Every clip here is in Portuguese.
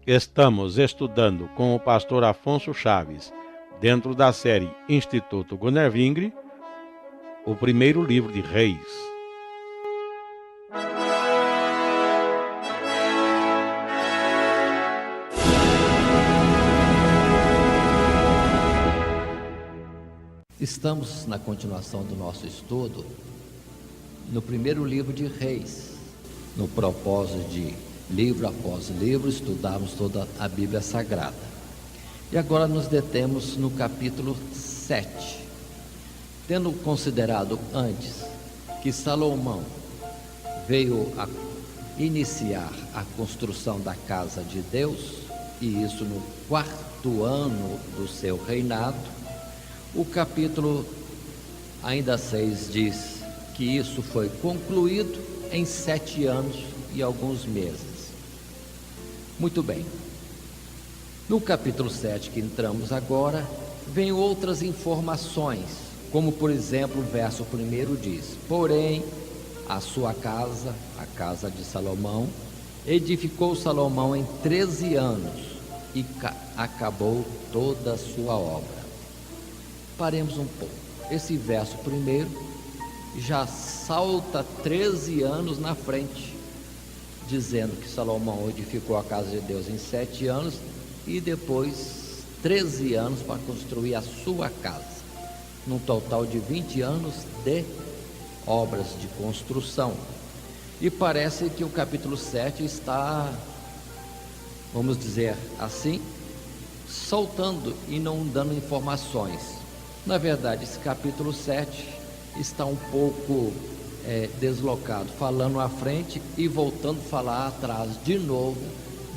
Estamos estudando com o pastor Afonso Chaves, dentro da série Instituto Gunnervingre, o primeiro livro de Reis. Estamos na continuação do nosso estudo no primeiro livro de Reis, no propósito de livro após livro estudarmos toda a Bíblia Sagrada. E agora nos detemos no capítulo 7, tendo considerado antes que Salomão veio a iniciar a construção da casa de Deus, e isso no 4º ano do seu reinado. O capítulo ainda 6 diz que isso foi concluído em 7 anos e alguns meses. Muito bem. No capítulo 7 que entramos agora, vem outras informações, como por exemplo o verso 1 diz: porém, a sua casa, a casa de Salomão, edificou Salomão em 13 anos e acabou toda a sua obra. Paremos um pouco. Esse verso primeiro já salta 13 anos na frente, dizendo que Salomão edificou a casa de Deus em 7 anos e depois 13 anos para construir a sua casa, num total de 20 anos de obras de construção. E parece que o capítulo 7 está, vamos dizer assim, soltando e não dando informações. Na verdade, esse capítulo 7 está um pouco deslocado, falando à frente e voltando a falar atrás de novo,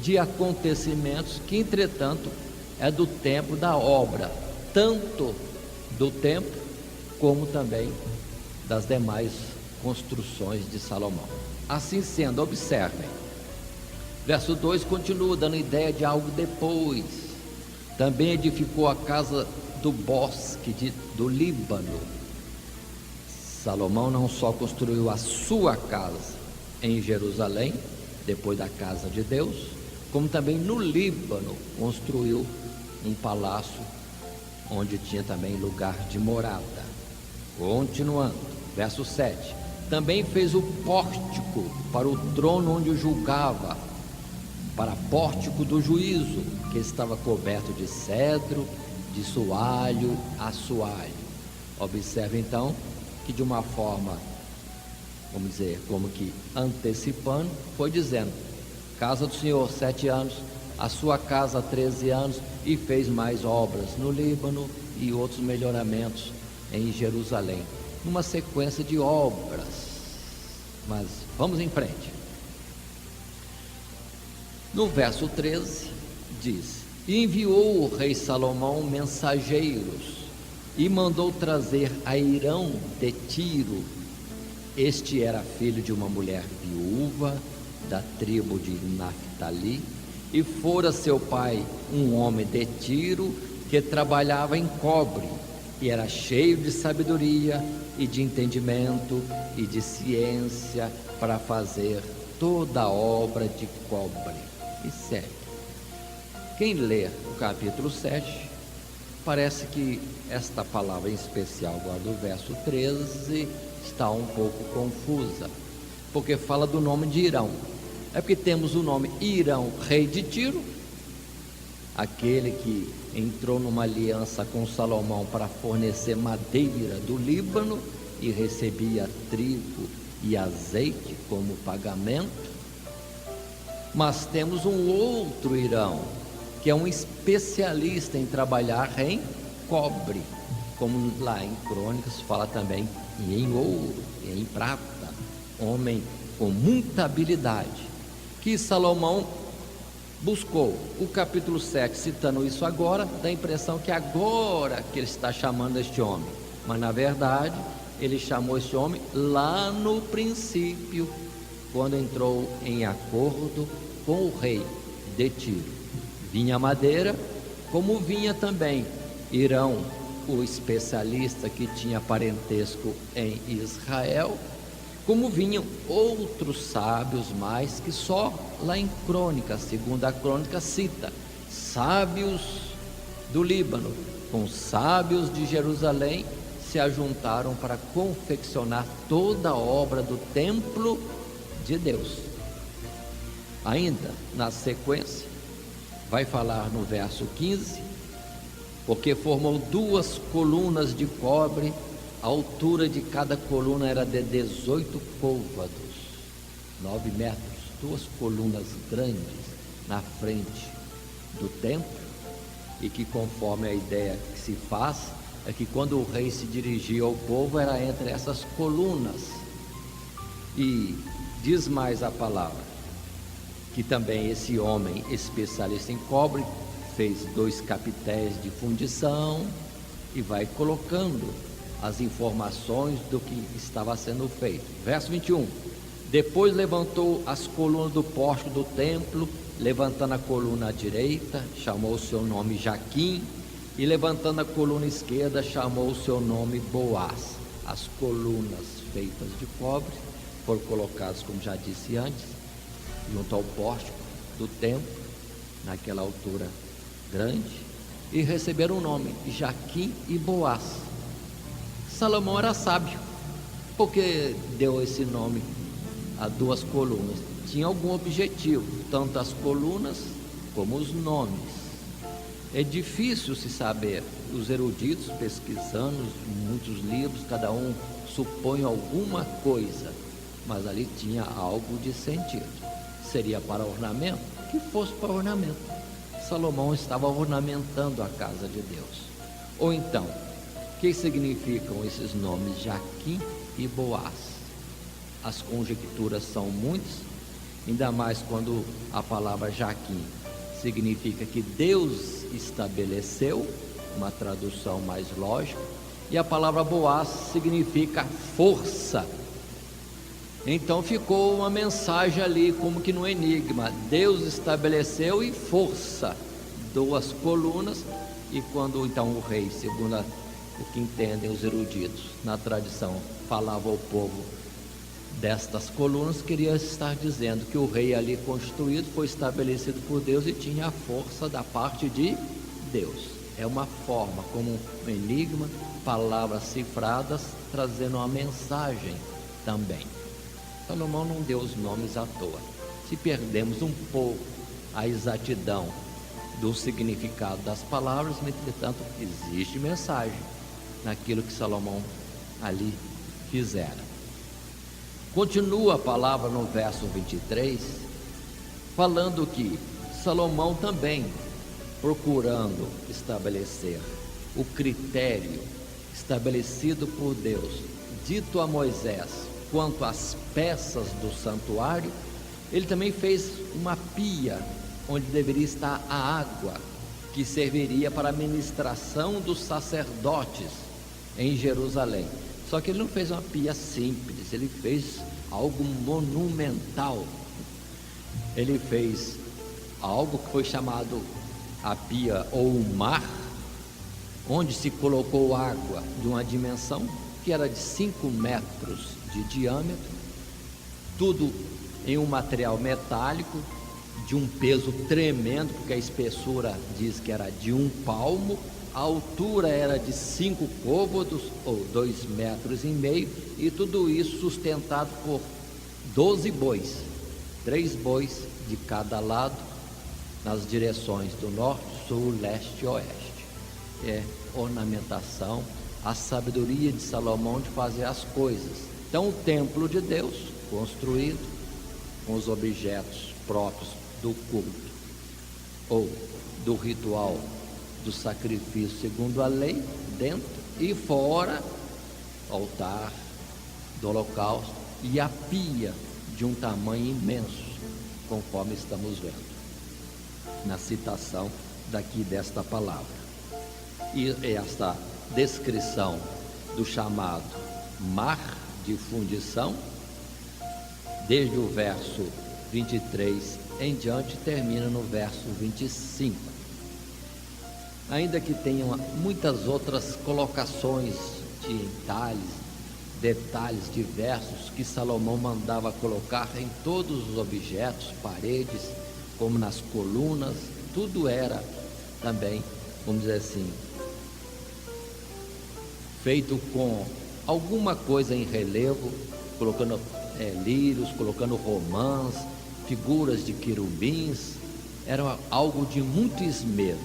de acontecimentos que, entretanto, é do tempo da obra, tanto do templo como também das demais construções de Salomão. Assim sendo, observem, verso 2 continua dando ideia de algo depois. Também edificou a casa do bosque do Líbano. Salomão não só construiu a sua casa em Jerusalém, depois da casa de Deus, como também no Líbano construiu um palácio onde tinha também lugar de morada. Continuando, verso 7: também fez o pórtico para o trono onde o julgava, para pórtico do juízo, que estava coberto de cedro, de assoalho. Observe então que de uma forma, vamos dizer, como que antecipando, foi dizendo: casa do Senhor 7 anos, a sua casa 13 anos, e fez mais obras no Líbano e outros melhoramentos em Jerusalém, numa sequência de obras. Mas vamos em frente. No verso 13 diz: e enviou o rei Salomão mensageiros e mandou trazer a Hirão de Tiro. Este era filho de uma mulher viúva da tribo de Naphtali, e fora seu pai um homem de Tiro que trabalhava em cobre, e era cheio de sabedoria e de entendimento e de ciência para fazer toda a obra de cobre. E segue. Quem lê o capítulo 7, parece que esta palavra em especial, agora do verso 13, está um pouco confusa, porque fala do nome de Hirão. É porque temos o nome Hirão, rei de Tiro, aquele que entrou numa aliança com Salomão para fornecer madeira do Líbano e recebia trigo e azeite como pagamento. Mas temos um outro Hirão, que é um especialista em trabalhar em cobre, como lá em Crônicas fala também em ouro, em prata, homem com muita habilidade, que Salomão buscou. O capítulo 7, citando isso agora, dá a impressão que agora que ele está chamando este homem, mas na verdade ele chamou este homem lá no princípio, quando entrou em acordo com o rei de Tiro. Vinha madeira, como vinha também Hirão, o especialista que tinha parentesco em Israel, como vinham outros sábios mais, que só lá em Crônicas, segunda Crônica cita, sábios do Líbano, com sábios de Jerusalém, se ajuntaram para confeccionar toda a obra do templo de Deus. Ainda na sequência, vai falar no verso 15, porque formou 2 colunas de cobre, a altura de cada coluna era de 18 côvados, 9 metros, 2 colunas grandes na frente do templo, e que, conforme a ideia que se faz, é que quando o rei se dirigia ao povo, era entre essas colunas. E diz mais a palavra, que também esse homem especialista em cobre fez 2 capitéis de fundição, e vai colocando as informações do que estava sendo feito. Verso 21, depois levantou as colunas do pórtico do templo, levantando a coluna à direita, chamou o seu nome Jaquim, e levantando a coluna esquerda, chamou o seu nome Boaz. As colunas feitas de cobre foram colocadas, como já disse antes, junto ao pórtico do templo, naquela altura grande, e receberam o nome Jaquim e Boaz. Salomão era sábio, porque deu esse nome a 2 colunas. Tinha algum objetivo, tanto as colunas como os nomes. É difícil se saber, os eruditos pesquisando muitos livros, cada um supõe alguma coisa, mas ali tinha algo de sentido. Seria para ornamento? Que fosse para ornamento. Salomão estava ornamentando a casa de Deus. Ou então, o que significam esses nomes Jaquim e Boaz? As conjecturas são muitas, ainda mais quando a palavra Jaquim significa que Deus estabeleceu, uma tradução mais lógica, e a palavra Boaz significa força. Então ficou uma mensagem ali, como que no enigma: Deus estabeleceu e força, 2 colunas. E quando então o rei, segundo o que entendem os eruditos na tradição, falava ao povo destas colunas, queria estar dizendo que o rei ali constituído foi estabelecido por Deus e tinha a força da parte de Deus. É uma forma, como um enigma, palavras cifradas, trazendo uma mensagem também. Salomão não deu os nomes à toa. Se perdemos um pouco a exatidão do significado das palavras, mas, entretanto, existe mensagem naquilo que Salomão ali fizera. Continua a palavra no verso 23, falando que Salomão também, procurando estabelecer o critério estabelecido por Deus, dito a Moisés, quanto às peças do santuário, ele também fez uma pia, onde deveria estar a água, que serviria para a ministração dos sacerdotes em Jerusalém. Só que ele não fez uma pia simples, ele fez algo monumental. Ele fez algo que foi chamado a pia ou o mar, onde se colocou água de uma dimensão que era de 5 metros de diâmetro, tudo em um material metálico, de um peso tremendo, porque a espessura diz que era de 1 palmo, a altura era de 5 côvados, ou 2,5 metros, e tudo isso sustentado por 12 bois, 3 bois de cada lado, nas direções do norte, sul, leste e oeste. É ornamentação, a sabedoria de Salomão de fazer as coisas. Então, o templo de Deus, construído com os objetos próprios do culto, ou do ritual do sacrifício segundo a lei, dentro e fora, altar do holocausto, e a pia de um tamanho imenso, conforme estamos vendo na citação daqui desta palavra. E esta descrição do chamado mar de fundição, desde o verso 23 em diante, termina no verso 25. Ainda que tenham muitas outras colocações de entalhes, detalhes diversos que Salomão mandava colocar em todos os objetos, paredes, como nas colunas, tudo era também, vamos dizer assim, feito com alguma coisa em relevo, colocando lírios, colocando romãs, figuras de querubins. Era algo de muito esmero,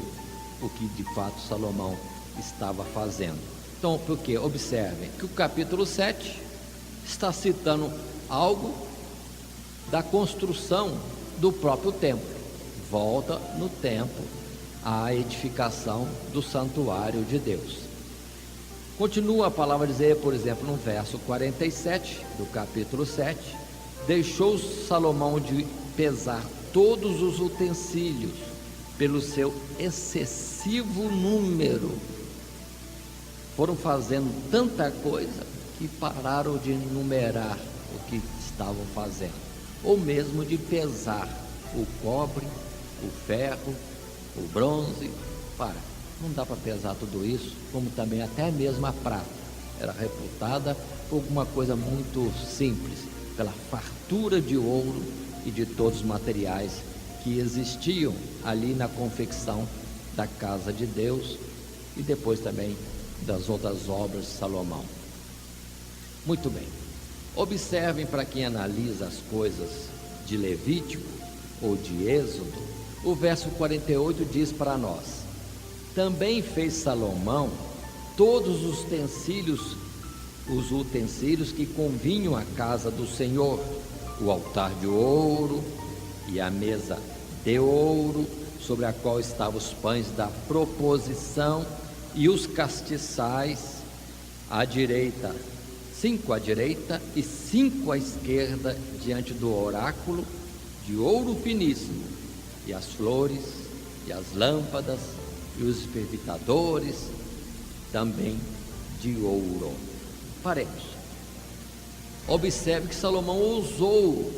o que de fato Salomão estava fazendo. Então, porque observem que o capítulo 7 está citando algo da construção do próprio templo. Volta no tempo à edificação do santuário de Deus. Continua a palavra a dizer, por exemplo, no verso 47 do capítulo 7, deixou Salomão de pesar todos os utensílios pelo seu excessivo número. Foram fazendo tanta coisa que pararam de numerar o que estavam fazendo, ou mesmo de pesar o cobre, o ferro, o bronze. Não dá para pesar tudo isso, como também até mesmo a prata era reputada por alguma coisa muito simples, pela fartura de ouro e de todos os materiais que existiam ali na confecção da casa de Deus e depois também das outras obras de Salomão. Muito bem, observem, para quem analisa as coisas de Levítico ou de Êxodo, o verso 48 diz para nós: também fez Salomão todos os utensílios que convinham à casa do Senhor, o altar de ouro e a mesa de ouro, sobre a qual estavam os pães da proposição e os castiçais à direita, 5 à direita e 5 à esquerda, diante do oráculo de ouro finíssimo, e as flores e as lâmpadas e os espervitadores também de ouro. Paremos. Observe que Salomão ousou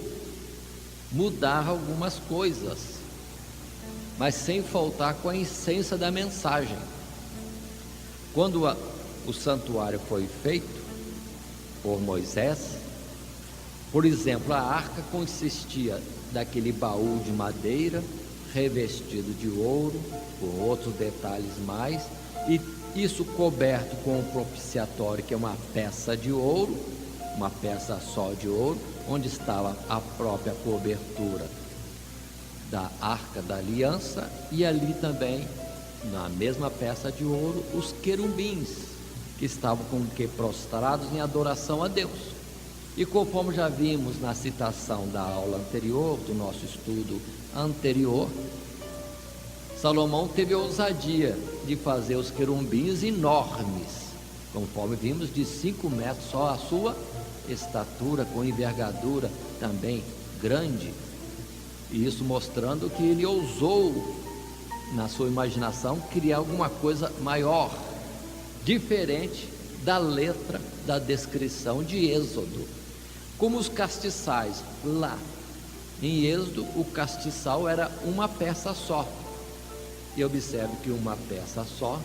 mudar algumas coisas, mas sem faltar com a essência da mensagem. Quando o santuário foi feito por Moisés, por exemplo, a arca consistia daquele baú de madeira revestido de ouro, com outros detalhes mais, e isso coberto com o propiciatório, que é uma peça de ouro, uma peça só de ouro, onde estava a própria cobertura da arca da aliança, e ali também, na mesma peça de ouro, os querubins, que estavam com que prostrados em adoração a Deus. E conforme já vimos na citação da aula anterior, do nosso estudo anterior, Salomão teve a ousadia de fazer os querubins enormes, conforme vimos, de 5 metros só a sua estatura, com envergadura também grande, e isso mostrando que ele ousou, na sua imaginação, criar alguma coisa maior, diferente da letra da descrição de Êxodo. Como os castiçais, lá em Êxodo, o castiçal era uma peça só, e observe que uma peça só,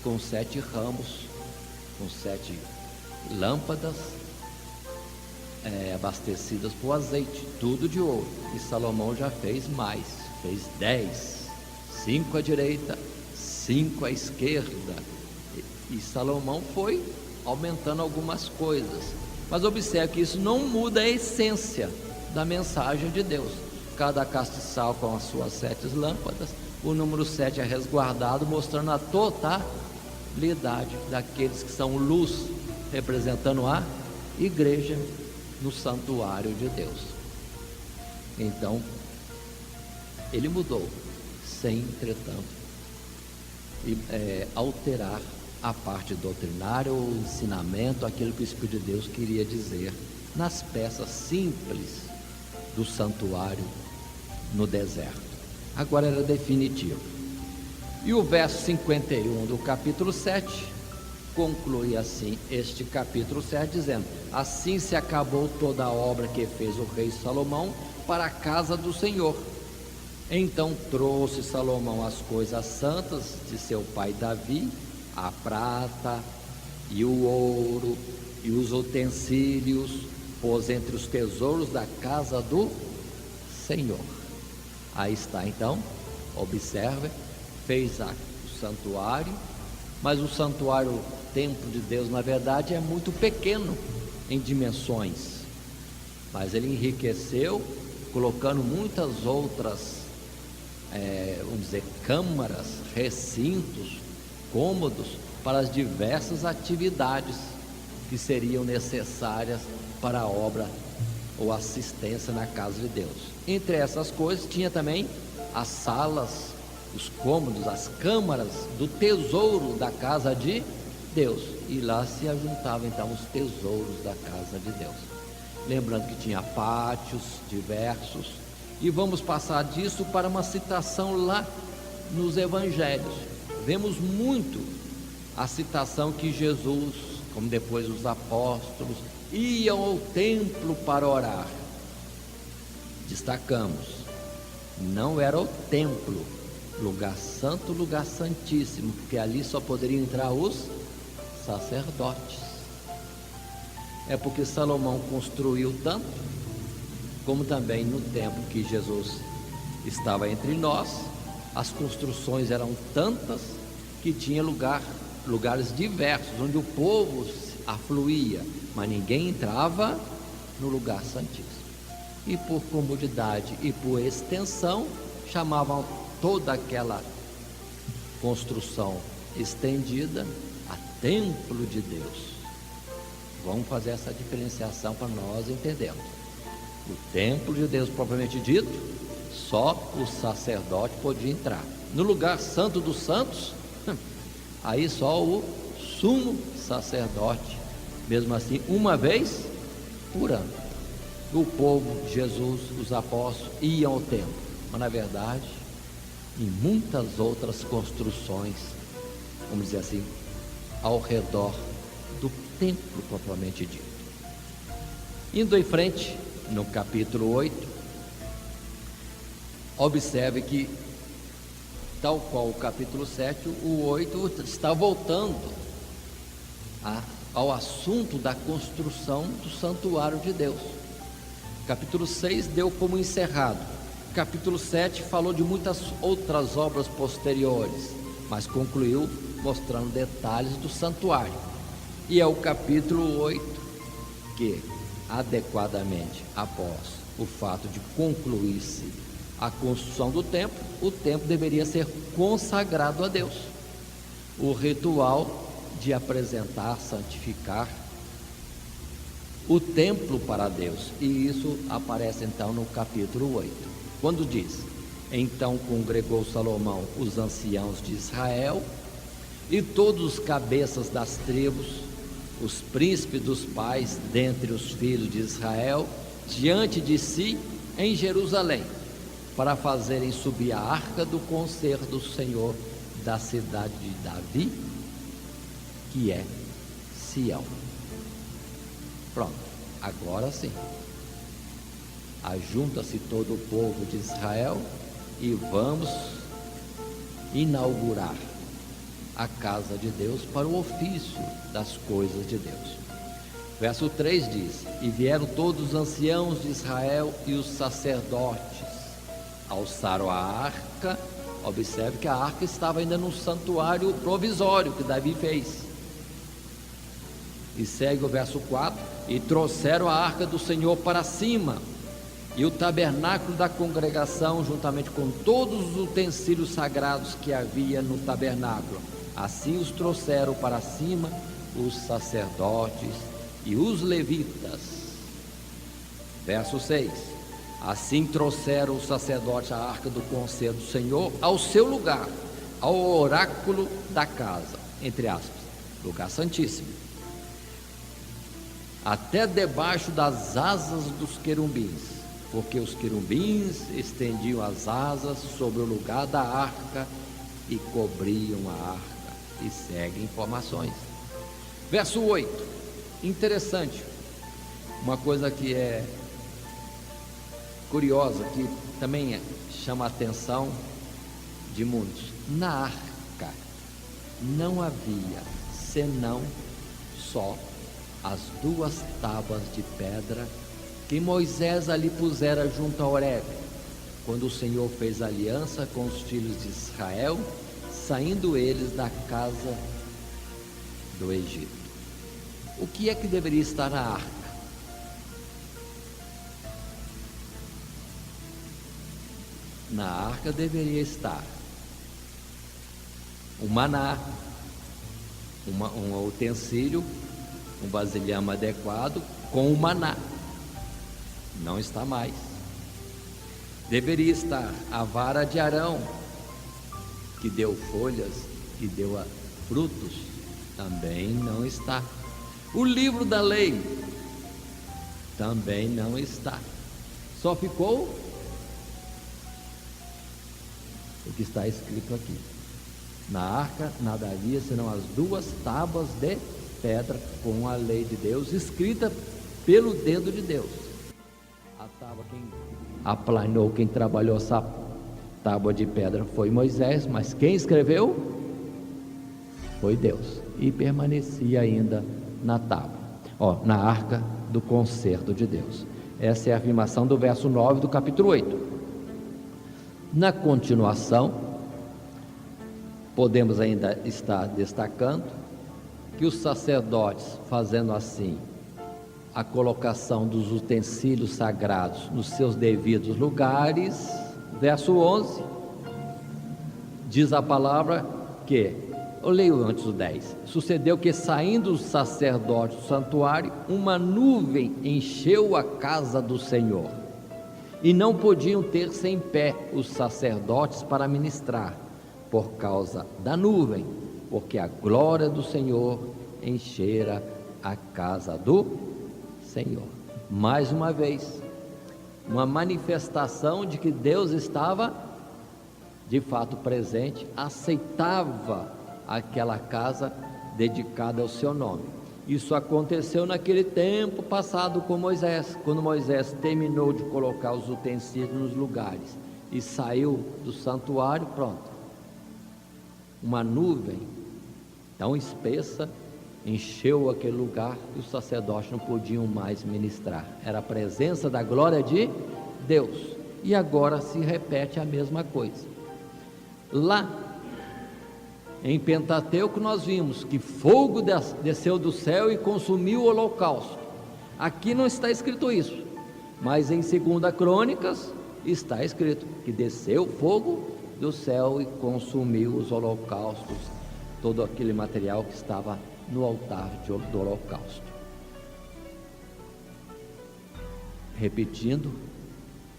com 7 ramos, com 7 lâmpadas, abastecidas por azeite, tudo de ouro. E Salomão já fez mais, fez 10, 5 à direita, 5 à esquerda, e Salomão foi aumentando algumas coisas, mas observe que isso não muda a essência da mensagem de Deus. Cada castiçal com as suas 7 lâmpadas, o número 7 é resguardado, mostrando a totalidade daqueles que são luz, representando a igreja no santuário de Deus. Então, ele mudou, sem, entretanto, alterar a parte doutrinária, o ensinamento, aquilo que o Espírito de Deus queria dizer nas peças simples do santuário no deserto. Agora era definitivo. E o verso 51 do capítulo 7 conclui assim este capítulo 7, dizendo: assim se acabou toda a obra que fez o rei Salomão para a casa do Senhor. Então trouxe Salomão as coisas santas de seu pai Davi, a prata e o ouro e os utensílios pôs entre os tesouros da casa do Senhor. Aí está, então, observe, fez o santuário, mas o santuário, o templo de Deus, na verdade, é muito pequeno em dimensões, mas ele enriqueceu, colocando muitas outras, vamos dizer, câmaras, recintos, cômodos, para as diversas atividades que seriam necessárias para a obra ou assistência na casa de Deus. Entre essas coisas tinha também as salas, os cômodos, as câmaras do tesouro da casa de Deus, e lá se ajuntavam então os tesouros da casa de Deus. Lembrando que tinha pátios diversos, e vamos passar disso para uma citação lá nos evangelhos. Vemos muito a citação que Jesus, como depois os apóstolos, iam ao templo para orar. Destacamos, não era o templo, lugar santo, lugar santíssimo, porque ali só poderiam entrar os sacerdotes. É porque Salomão construiu tanto, como também no tempo que Jesus estava entre nós, as construções eram tantas que tinha lugares diversos, onde o povo afluía, mas ninguém entrava no lugar santíssimo. E por comodidade e por extensão, chamavam toda aquela construção estendida a templo de Deus. Vamos fazer essa diferenciação para nós entendermos. O templo de Deus propriamente dito, só o sacerdote podia entrar. No lugar santo dos santos, aí só o sumo sacerdote, mesmo assim, uma vez por ano. O povo, Jesus, os apóstolos iam ao templo, mas na verdade, em muitas outras construções, vamos dizer assim, ao redor do templo propriamente dito. Indo em frente, no capítulo 8, observe que, tal qual o capítulo 7, o 8 está voltando ao assunto da construção do santuário de Deus. Capítulo 6 deu como encerrado. Capítulo 7 falou de muitas outras obras posteriores, mas concluiu mostrando detalhes do santuário. E é o capítulo 8 que, adequadamente após o fato de concluir-se a construção do templo, o templo deveria ser consagrado a Deus. O ritual de apresentar, santificar o templo para Deus, e isso aparece então no capítulo 8, quando diz: então congregou Salomão os anciãos de Israel e todos os cabeças das tribos, os príncipes dos pais dentre os filhos de Israel, diante de si em Jerusalém, para fazerem subir a arca do concerto do Senhor da cidade de Davi, que é Sião. Pronto, agora sim, ajunta-se todo o povo de Israel e vamos inaugurar a casa de Deus para o ofício das coisas de Deus. Verso 3 diz: e vieram todos os anciãos de Israel e os sacerdotes, alçaram a arca. Observe que a arca estava ainda no santuário provisório que Davi fez. E segue o verso 4: e trouxeram a arca do Senhor para cima, e o tabernáculo da congregação, juntamente com todos os utensílios sagrados que havia no tabernáculo. Assim os trouxeram para cima os sacerdotes e os levitas. Verso 6: assim trouxeram os sacerdotes a arca do concerto do Senhor ao seu lugar, ao oráculo da casa, entre aspas, lugar santíssimo, até debaixo das asas dos querubins, porque os querubins estendiam as asas sobre o lugar da arca e cobriam a arca. E segue informações. Verso 8, interessante, uma coisa que é curiosa, que também chama a atenção de muitos. Na arca não havia senão só as 2 tábuas de pedra que Moisés ali pusera junto a Horebe, quando o Senhor fez aliança com os filhos de Israel, saindo eles da casa do Egito. O que é que deveria estar na arca? Na arca deveria estar o maná, um utensílio, um vasilhame adequado com o maná. Não está mais. Deveria estar a vara de Arão, que deu folhas, que deu frutos. Também não está. O livro da lei também não está. Só ficou o que está escrito aqui: na arca nada havia senão as 2 tábuas de pedra com a lei de Deus, escrita pelo dedo de Deus. A tábua, quem aplanou, quem trabalhou essa tábua de pedra foi Moisés, mas quem escreveu foi Deus, e permanecia ainda na tábua, na arca do concerto de Deus. Essa é a afirmação do verso 9 do capítulo 8. Na continuação, podemos ainda estar destacando que os sacerdotes, fazendo assim a colocação dos utensílios sagrados nos seus devidos lugares, verso 11, diz a palavra que, eu leio antes o 10, sucedeu que, saindo os sacerdotes do santuário, uma nuvem encheu a casa do Senhor, e não podiam ter-se em pé os sacerdotes para ministrar, por causa da nuvem, porque a glória do Senhor enchera a casa do Senhor. Mais uma vez, uma manifestação de que Deus estava de fato presente, aceitava aquela casa dedicada ao seu nome. Isso aconteceu naquele tempo passado com Moisés, quando Moisés terminou de colocar os utensílios nos lugares e saiu do santuário, pronto, uma nuvem tão espessa encheu aquele lugar e os sacerdotes não podiam mais ministrar. Era a presença da glória de Deus. E agora se repete a mesma coisa. Lá em Pentateuco nós vimos que fogo desceu do céu e consumiu o holocausto. Aqui não está escrito isso, mas em 2 Crônicas está escrito que desceu fogo do céu e consumiu os holocaustos, todo aquele material que estava no altar do holocausto. Repetindo,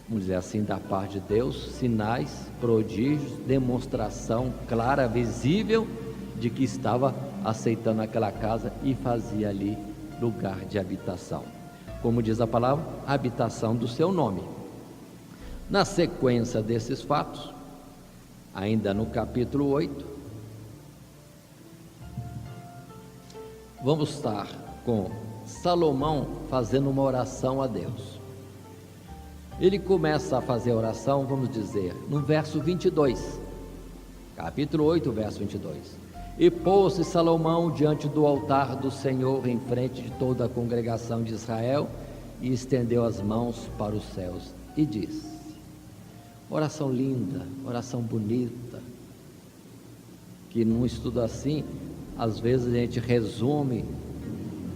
vamos dizer assim, da parte de Deus, sinais, prodígios, demonstração clara, visível, de que estava aceitando aquela casa e fazia ali lugar de habitação. Como diz a palavra, habitação do seu nome. Na sequência desses fatos, ainda no capítulo 8, vamos estar com Salomão fazendo uma oração a Deus. Ele começa a fazer a oração, vamos dizer, no verso 22, capítulo 8, verso 22. E pôs-se Salomão diante do altar do Senhor, em frente de toda a congregação de Israel, e estendeu as mãos para os céus, e disse: oração linda, oração bonita, que num estudo assim, às vezes a gente resume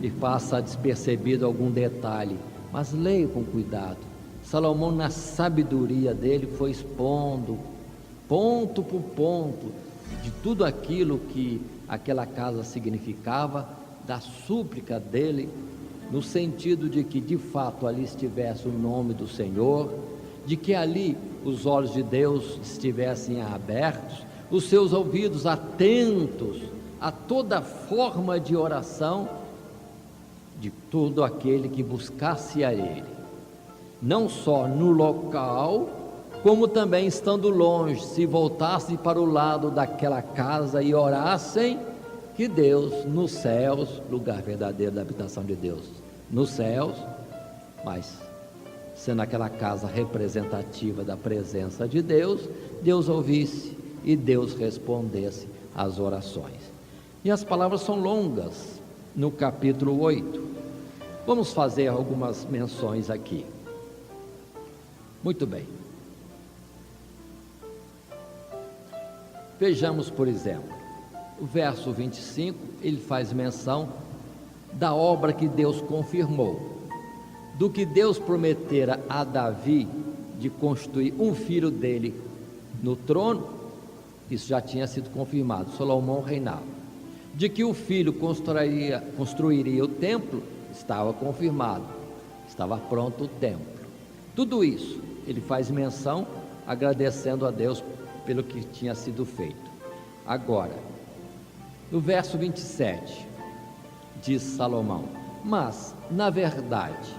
e passa despercebido algum detalhe, mas leia com cuidado. Salomão, na sabedoria dele, foi expondo, ponto por ponto, de tudo aquilo que aquela casa significava, da súplica dele, no sentido de que de fato ali estivesse o nome do Senhor, de que ali os olhos de Deus estivessem abertos, os seus ouvidos atentos a toda forma de oração de todo aquele que buscasse a Ele, não só no local, como também estando longe, se voltassem para o lado daquela casa e orassem, que Deus nos céus, lugar verdadeiro da habitação de Deus, nos céus, mas sendo aquela casa representativa da presença de Deus, Deus ouvisse e Deus respondesse às orações. E as palavras são longas no capítulo 8, Vamos fazer algumas menções aqui. Muito bem. Vejamos, por exemplo, o verso 25, ele faz menção da obra que Deus confirmou, do que Deus prometera a Davi de constituir um filho dele no trono. Isso já tinha sido confirmado, Salomão reinava. De que o filho construiria o templo, estava confirmado, estava pronto o templo. Tudo isso ele faz menção, agradecendo a Deus pelo que tinha sido feito. Agora, no verso 27, diz Salomão: mas, na verdade,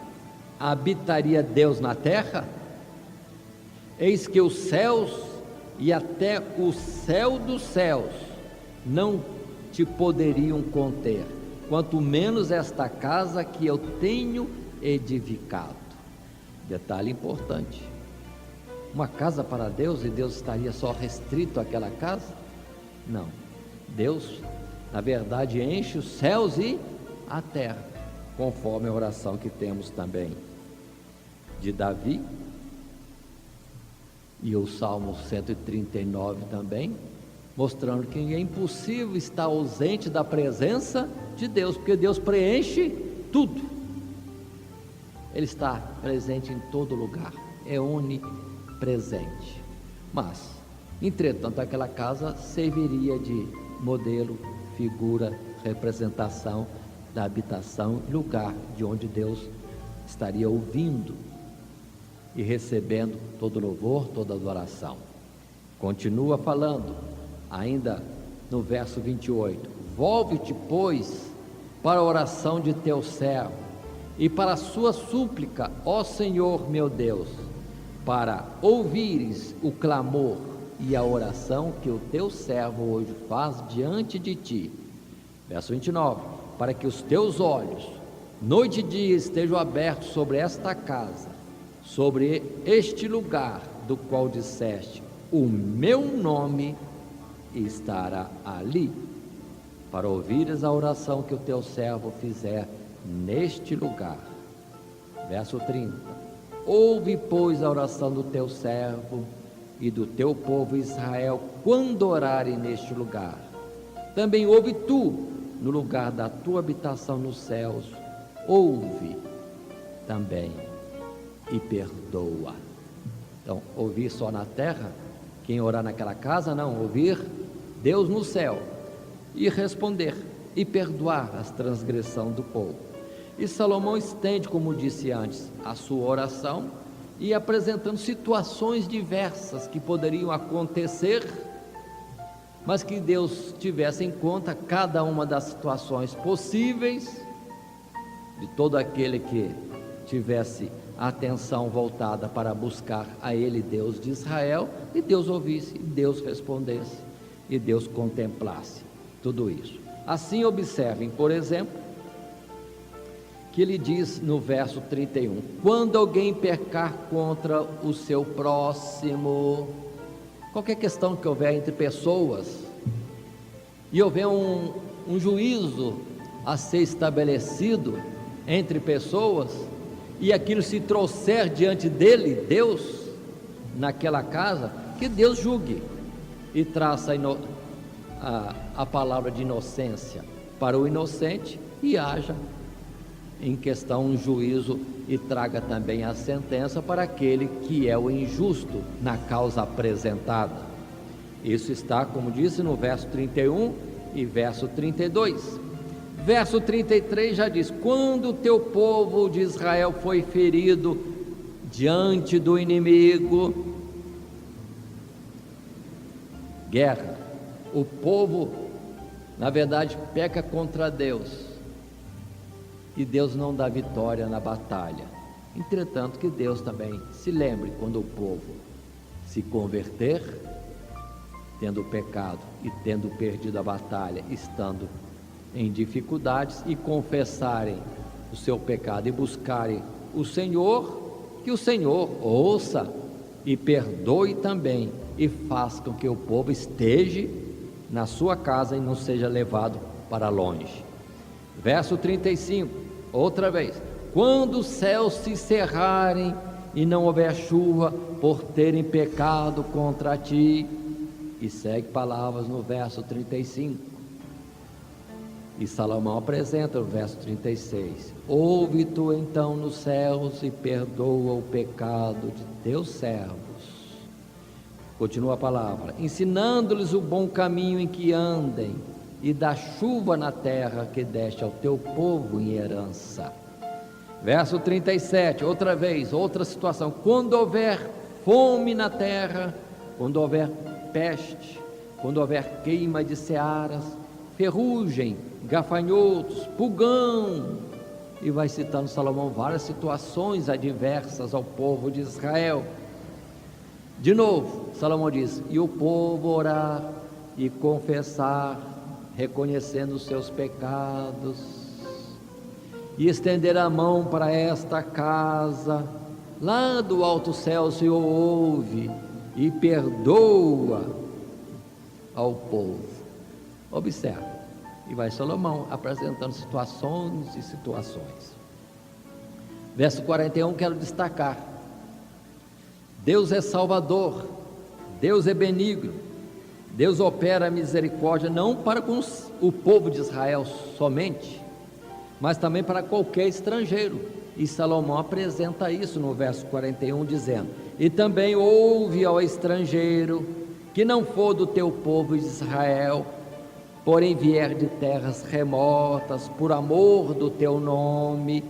habitaria Deus na terra? Eis que os céus e até o céu dos céus não te poderiam conter, quanto menos esta casa que eu tenho edificado. Detalhe importante: uma casa para Deus, e Deus estaria só restrito àquela casa? Não, Deus, na verdade, enche os céus e a terra, conforme a oração que temos também de Davi, e o Salmo 139 também, mostrando que é impossível estar ausente da presença de Deus, porque Deus preenche tudo, Ele está presente em todo lugar, é onipresente. Mas, entretanto, aquela casa serviria de modelo, figura, representação da habitação, lugar de onde Deus estaria ouvindo e recebendo todo louvor, toda adoração. Continua falando, ainda no verso 28, volve-te, pois, para a oração de teu servo, e para a sua súplica, ó Senhor meu Deus, para ouvires o clamor e a oração que o teu servo hoje faz diante de ti. Verso 29, para que os teus olhos, noite e dia, estejam abertos sobre esta casa, sobre este lugar do qual disseste, o meu nome estará ali, para ouvires a oração que o teu servo fizer neste lugar. Verso 30, ouve, pois, a oração do teu servo e do teu povo Israel, quando orarem neste lugar. Também ouve tu, no lugar da tua habitação nos céus, ouve também e perdoa. Então, ouvir só na terra, quem orar naquela casa, não, ouvir Deus no céu, e responder, e perdoar as transgressões do povo. E Salomão estende, como disse antes, a sua oração, e apresentando situações diversas que poderiam acontecer, mas que Deus tivesse em conta cada uma das situações possíveis, de todo aquele que tivesse a atenção voltada para buscar a Ele, Deus de Israel, e Deus ouvisse, e Deus respondesse, e Deus contemplasse tudo isso. Assim, observem, por exemplo, que ele diz no verso 31, quando alguém pecar contra o seu próximo, qualquer questão que houver entre pessoas, e houver um juízo a ser estabelecido entre pessoas, e aquilo se trouxer diante dele, Deus, naquela casa, que Deus julgue, e traça a palavra de inocência para o inocente, e haja em questão um juízo, e traga também a sentença para aquele que é o injusto na causa apresentada. Isso está, como disse, no verso 31 e verso 32. Verso 33 já diz, quando o teu povo de Israel foi ferido diante do inimigo, guerra, o povo, na verdade, peca contra Deus, e Deus não dá vitória na batalha. Entretanto, que Deus também se lembre, quando o povo se converter, tendo pecado e tendo perdido a batalha, estando em dificuldades, e confessarem o seu pecado e buscarem o Senhor, que o Senhor ouça e perdoe também, e faça com que o povo esteja na sua casa e não seja levado para longe. Verso 35, outra vez, quando os céus se cerrarem e não houver chuva por terem pecado contra ti. E segue palavras no verso 35. E Salomão apresenta o verso 36. Ouve tu então nos céus e perdoa o pecado de teus servos. Continua a palavra, ensinando-lhes o bom caminho em que andem, e dá chuva na terra que deste ao teu povo em herança. Verso 37, outra vez, outra situação. Quando houver fome na terra, quando houver peste, quando houver queima de searas, ferrugem, gafanhotos, pulgão, e vai citando Salomão várias situações adversas ao povo de Israel. De novo, Salomão diz, e o povo orar e confessar, reconhecendo os seus pecados, e estender a mão para esta casa, lá do alto céu o Senhor ouve e perdoa ao povo. Observe, e vai Salomão apresentando situações e situações. Verso 41, quero destacar: Deus é salvador, Deus é benigno, Deus opera a misericórdia não para com o povo de Israel somente, mas também para qualquer estrangeiro. E Salomão apresenta isso no verso 41, dizendo: e também ouve ao estrangeiro que não for do teu povo de Israel, porém vier de terras remotas, por amor do teu nome,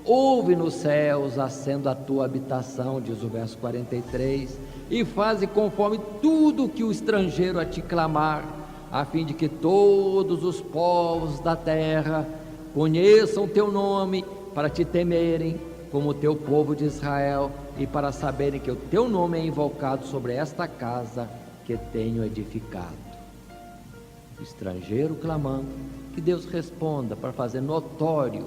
ouve nos céus, acendo a tua habitação, diz o verso 43, e faze conforme tudo que o estrangeiro a te clamar, a fim de que todos os povos da terra conheçam o teu nome, para te temerem como o teu povo de Israel, e para saberem que o teu nome é invocado sobre esta casa que tenho edificado. O estrangeiro clamando, que Deus responda, para fazer notório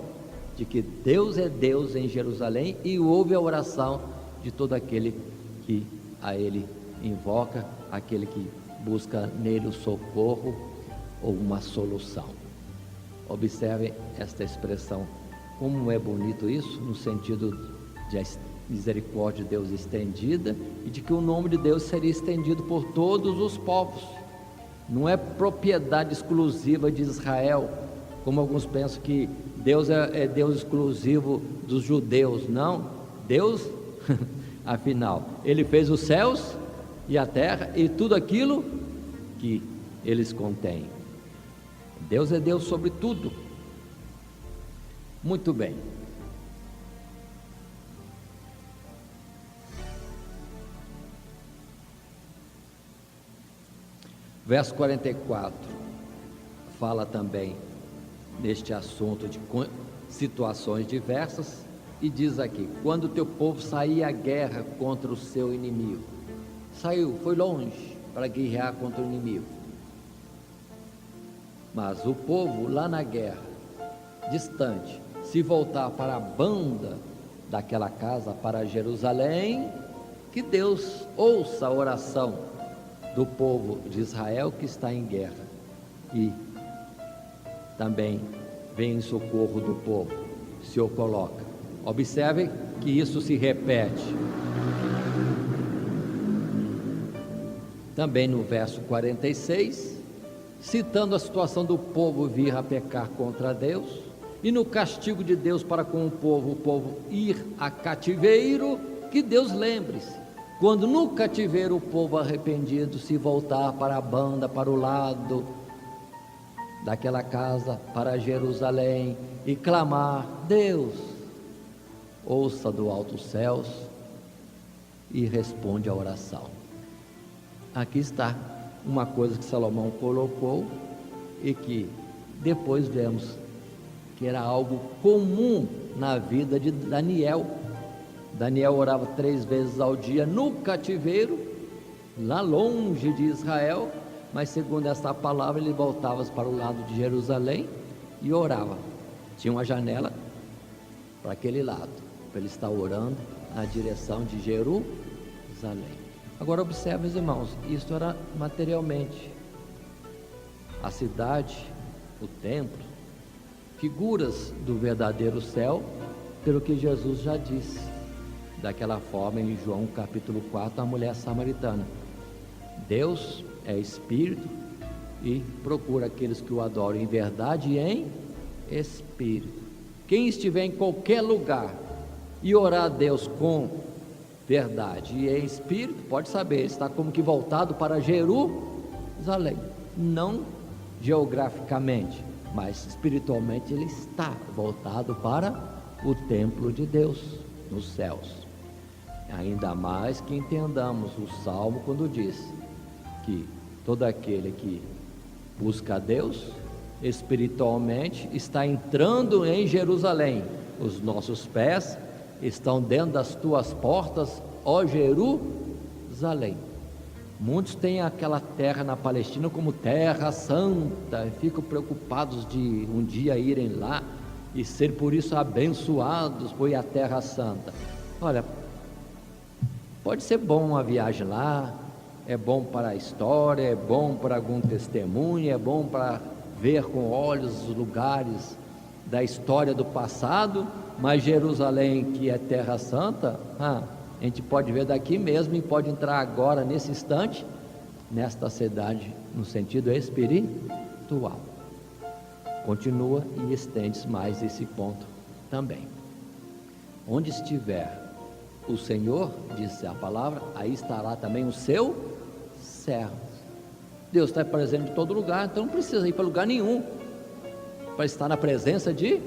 de que Deus é Deus em Jerusalém, e ouve a oração de todo aquele que a Ele invoca, aquele que busca nele o socorro ou uma solução. Observem esta expressão, como é bonito isso, no sentido de a misericórdia de Deus estendida, e de que o nome de Deus seria estendido por todos os povos. Não é propriedade exclusiva de Israel, como alguns pensam que Deus é Deus exclusivo dos judeus. Não, Deus, afinal, Ele fez os céus e a terra e tudo aquilo que eles contêm. Deus é Deus sobre tudo. Muito bem. Verso 44 fala também neste assunto de situações diversas, e diz aqui: quando o teu povo sair à guerra contra o seu inimigo, saiu, foi longe para guerrear contra o inimigo, mas o povo lá na guerra, distante, se voltar para a banda daquela casa, para Jerusalém, que Deus ouça a oração do povo de Israel que está em guerra, e também vem em socorro do povo, se o coloca. Observe que isso se repete também no verso 46, citando a situação do povo vir a pecar contra Deus, e no castigo de Deus para com o povo ir a cativeiro, que Deus lembre-se, quando no cativeiro o povo arrependido se voltar para a banda, para o lado daquela casa, para Jerusalém, e clamar: Deus, ouça do alto céus e responde a oração. Aqui está uma coisa que Salomão colocou, e que depois vemos que era algo comum na vida de Daniel. Daniel orava 3 vezes ao dia no cativeiro, lá longe de Israel, mas segundo essa palavra ele voltava para o lado de Jerusalém e orava. Tinha uma janela para aquele lado, para ele estar orando na direção de Jerusalém. Agora observe, os irmãos, isso era materialmente. A cidade, o templo, figuras do verdadeiro céu pelo que Jesus já disse, daquela forma em João capítulo 4, a mulher samaritana. Deus é Espírito e procura aqueles que o adoram em verdade e em Espírito. Quem estiver em qualquer lugar e orar a Deus com verdade e em Espírito, pode saber, está como que voltado para Jerusalém, não geograficamente, mas espiritualmente ele está voltado para o templo de Deus nos céus. Ainda mais que entendamos o Salmo quando diz que todo aquele que busca a Deus espiritualmente está entrando em Jerusalém. Os nossos pés estão dentro das tuas portas, ó Jerusalém. Muitos têm aquela terra na Palestina como terra santa e ficam preocupados de um dia irem lá e ser por isso abençoados por ir à terra santa. Olha, pode ser bom uma viagem lá, é bom para a história, é bom para algum testemunho, é bom para ver com olhos os lugares da história do passado, mas Jerusalém, que é terra santa, a gente pode ver daqui mesmo e pode entrar agora, nesse instante, nesta cidade, no sentido espiritual. Continua e estende mais esse ponto também. Onde estiver o Senhor, disse a palavra, aí estará também o seu servo. Deus está presente em todo lugar, então não precisa ir para lugar nenhum para estar na presença de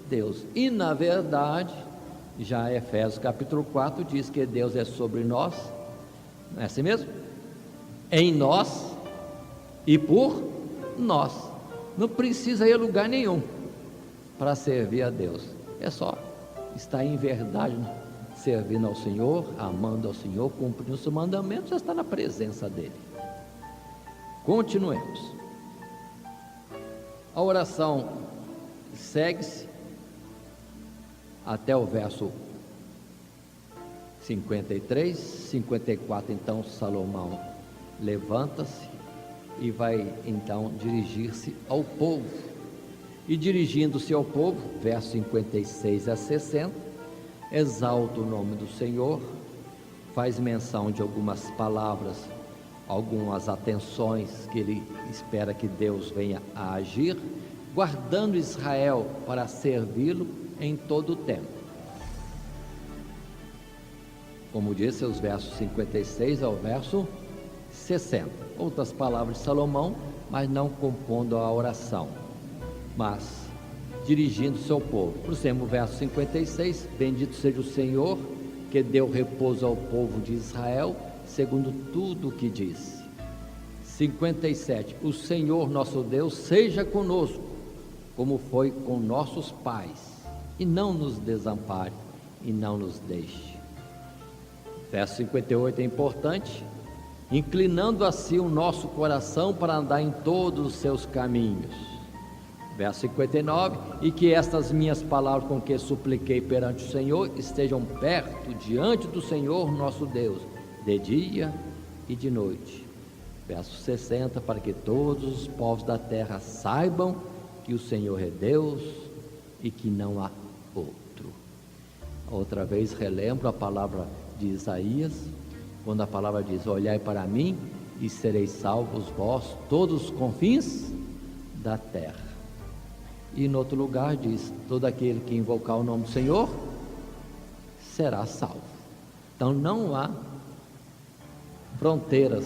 Deus. E na verdade, já Efésios capítulo 4 diz que Deus é sobre nós, não é assim mesmo? Em nós e por nós. Não precisa ir a lugar nenhum para servir a Deus, é só estar em verdade, servindo ao Senhor, amando ao Senhor, cumprindo os seus mandamentos, já está na presença dele. Continuemos. A oração segue-se até o verso 53, 54, então Salomão levanta-se e vai então dirigir-se ao povo. E dirigindo-se ao povo, verso 56 a 60, exalta o nome do Senhor, faz menção de algumas palavras, algumas atenções que ele espera que Deus venha a agir, guardando Israel para servi-lo em todo o tempo. Como disse, os versos 56 ao verso 60. Outras palavras de Salomão, mas não compondo a oração, mas dirigindo seu povo. Por exemplo, o verso 56, bendito seja o Senhor, que deu repouso ao povo de Israel, segundo tudo o que disse. 57, o Senhor nosso Deus seja conosco, como foi com nossos pais, e não nos desampare, e não nos deixe. Verso 58 é importante, inclinando assim o nosso coração para andar em todos os seus caminhos. Verso 59, e que estas minhas palavras com que supliquei perante o Senhor estejam perto diante do Senhor nosso Deus, de dia e de noite. Verso 60, para que todos os povos da terra saibam que o Senhor é Deus e que não há outro. Outra vez relembro a palavra de Isaías, quando a palavra diz, olhai para mim e sereis salvos vós, todos os confins da terra. E no outro lugar diz, todo aquele que invocar o nome do Senhor, será salvo. Então não há fronteiras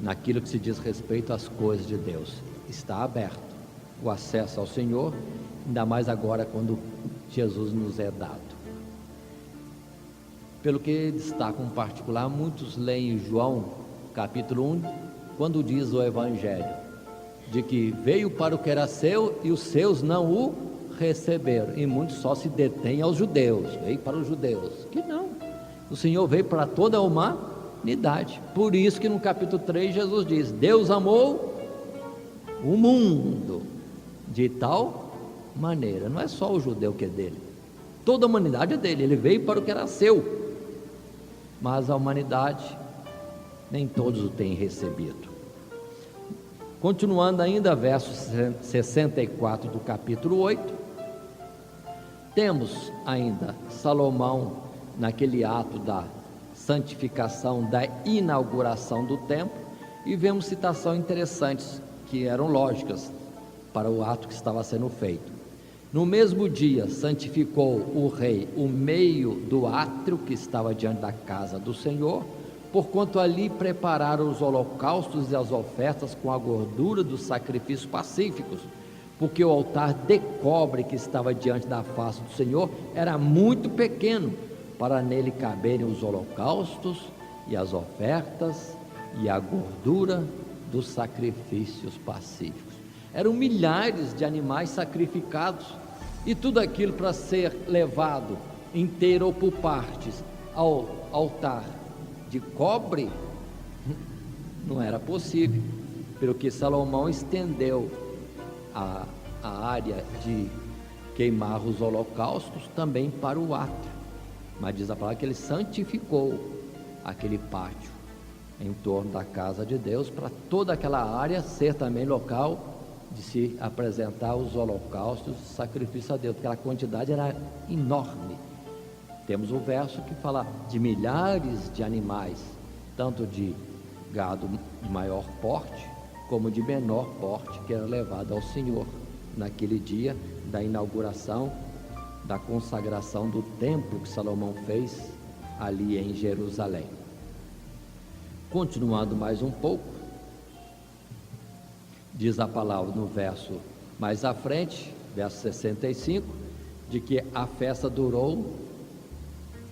naquilo que se diz respeito às coisas de Deus. Está aberto o acesso ao Senhor, ainda mais agora quando Jesus nos é dado. Pelo que destaca um particular, muitos leem João capítulo 1, quando diz o Evangelho, de que veio para o que era seu e os seus não o receberam, e muitos só se detêm aos judeus, veio para os judeus, que não, o Senhor veio para toda a humanidade. Por isso que no capítulo 3 Jesus diz, Deus amou o mundo de tal maneira, não é só o judeu que é dele, toda a humanidade é dele, ele veio para o que era seu, mas a humanidade nem todos o têm recebido. Continuando ainda, verso 64 do capítulo 8, Temos ainda Salomão naquele ato da santificação, da inauguração do templo, e vemos citações interessantes que eram lógicas para o ato que estava sendo feito. No mesmo dia santificou o rei o meio do átrio que estava diante da casa do Senhor, porquanto ali prepararam os holocaustos e as ofertas com a gordura dos sacrifícios pacíficos, porque o altar de cobre que estava diante da face do Senhor era muito pequeno, para nele caberem os holocaustos e as ofertas e a gordura dos sacrifícios pacíficos. Eram milhares de animais sacrificados, e tudo aquilo para ser levado inteiro ou por partes ao altar de cobre não era possível, pelo que Salomão estendeu a área de queimar os holocaustos também para o átrio, mas diz a palavra que ele santificou aquele pátio em torno da casa de Deus, para toda aquela área ser também local de se apresentar os holocaustos e sacrifício a Deus, porque a quantidade era enorme. Temos o verso que fala de milhares de animais, tanto de gado de maior porte como de menor porte, que era levado ao Senhor naquele dia da inauguração, da consagração do templo que Salomão fez ali em Jerusalém. Continuando mais um pouco, diz a palavra no verso mais à frente, verso 65, de que a festa durou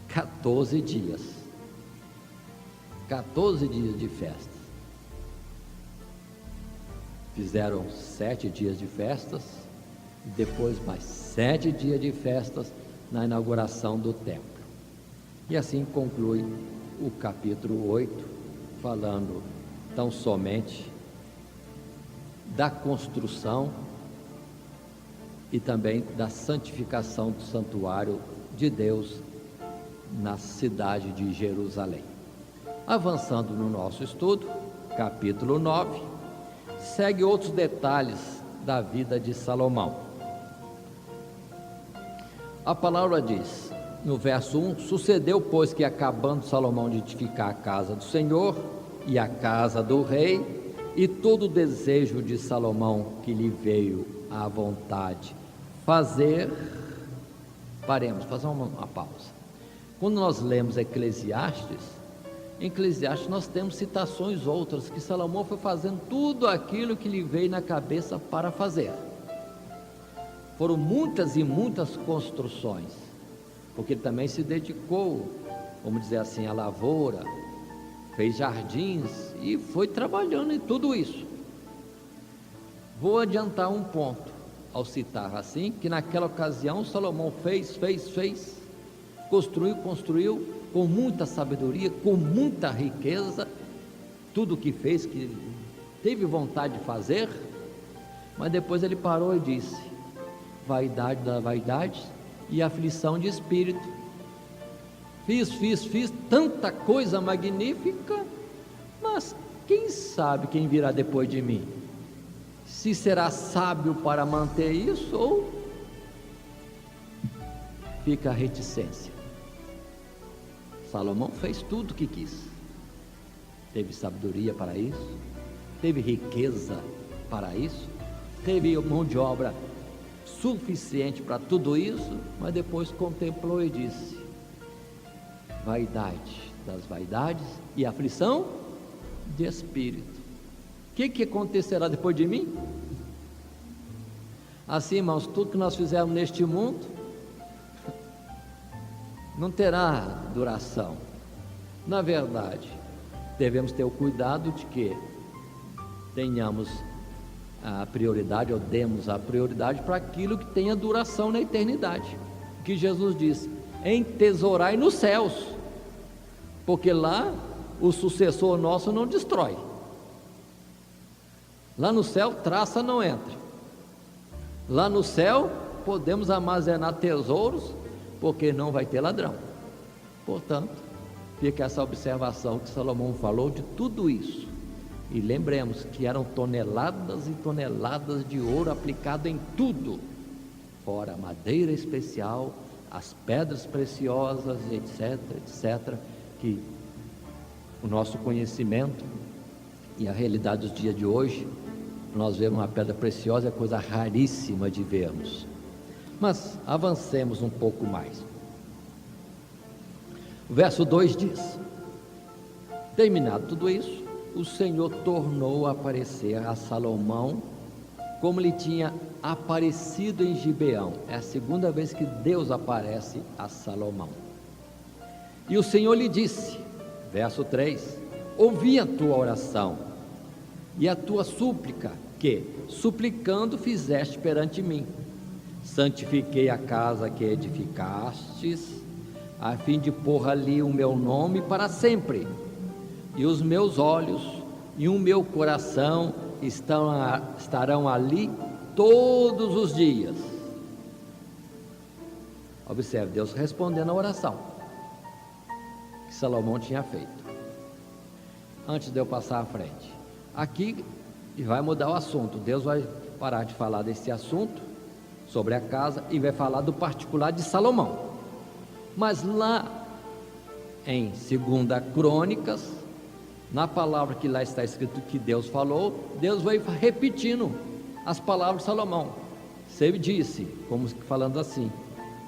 14 dias. 14 dias de festa. Fizeram 7 dias de festas, depois mais 7 dias de festas na inauguração do templo. E assim conclui o capítulo 8, falando tão somente da construção e também da santificação do santuário de Deus na cidade de Jerusalém. Avançando no nosso estudo, capítulo 9, segue outros detalhes da vida de Salomão. A palavra diz, no verso 1, sucedeu, pois, que acabando Salomão de edificar a casa do Senhor e a casa do rei, e todo o desejo de Salomão que lhe veio à vontade fazer, paremos, fazer uma pausa. Quando nós lemos Eclesiastes, em Eclesiastes nós temos citações outras, que Salomão foi fazendo tudo aquilo que lhe veio na cabeça para fazer. Foram muitas e muitas construções, porque ele também se dedicou, vamos dizer assim, à lavoura, fez jardins e foi trabalhando em tudo isso. Vou adiantar um ponto ao citar assim, que naquela ocasião Salomão fez, construiu com muita sabedoria, com muita riqueza, tudo o que fez, que teve vontade de fazer, mas depois ele parou e disse: vaidade da vaidade e aflição de espírito. Fiz tanta coisa magnífica, mas quem sabe quem virá depois de mim? Se será sábio para manter isso ou fica a reticência. Salomão fez tudo o que quis, teve sabedoria para isso, teve riqueza para isso, teve mão de obra suficiente para tudo isso, mas depois contemplou e disse: vaidade das vaidades e aflição de espírito. O que acontecerá depois de mim? Assim, irmãos, tudo que nós fizermos neste mundo não terá duração. Na verdade, devemos ter o cuidado de que tenhamos a prioridade, ou demos a prioridade para aquilo que tenha duração na eternidade, que Jesus disse: entesourai nos céus, porque lá o sucessor nosso não destrói. Lá no céu traça não entra. Lá no céu podemos armazenar tesouros, porque não vai ter ladrão. Portanto, fica essa observação que Salomão falou de tudo isso. E lembremos que eram toneladas e toneladas de ouro aplicado em tudo. fora a madeira especial, as pedras preciosas, etc, etc, que o nosso conhecimento e a realidade dos dias de hoje, nós vemos uma pedra preciosa, é coisa raríssima de vermos. Mas avancemos um pouco mais. O verso 2 diz: terminado tudo isso, o Senhor tornou a aparecer a Salomão como lhe tinha aparecido em Gibeão. É a segunda vez que Deus aparece a Salomão. E o Senhor lhe disse, verso 3: ouvi a tua oração e a tua súplica, que, suplicando, fizeste perante mim. Santifiquei a casa que edificastes, a fim de pôr ali o meu nome para sempre. E os meus olhos e o meu coração estarão ali todos os dias. Observe, Deus respondendo a oração que Salomão tinha feito. Antes de eu passar à frente, aqui vai mudar o assunto. Deus vai parar de falar desse assunto sobre a casa e vai falar do particular de Salomão. Mas lá em 2 Crônicas, na palavra que lá está escrito que Deus falou, Deus vai repetindo as palavras de Salomão. Ele disse, como falando assim: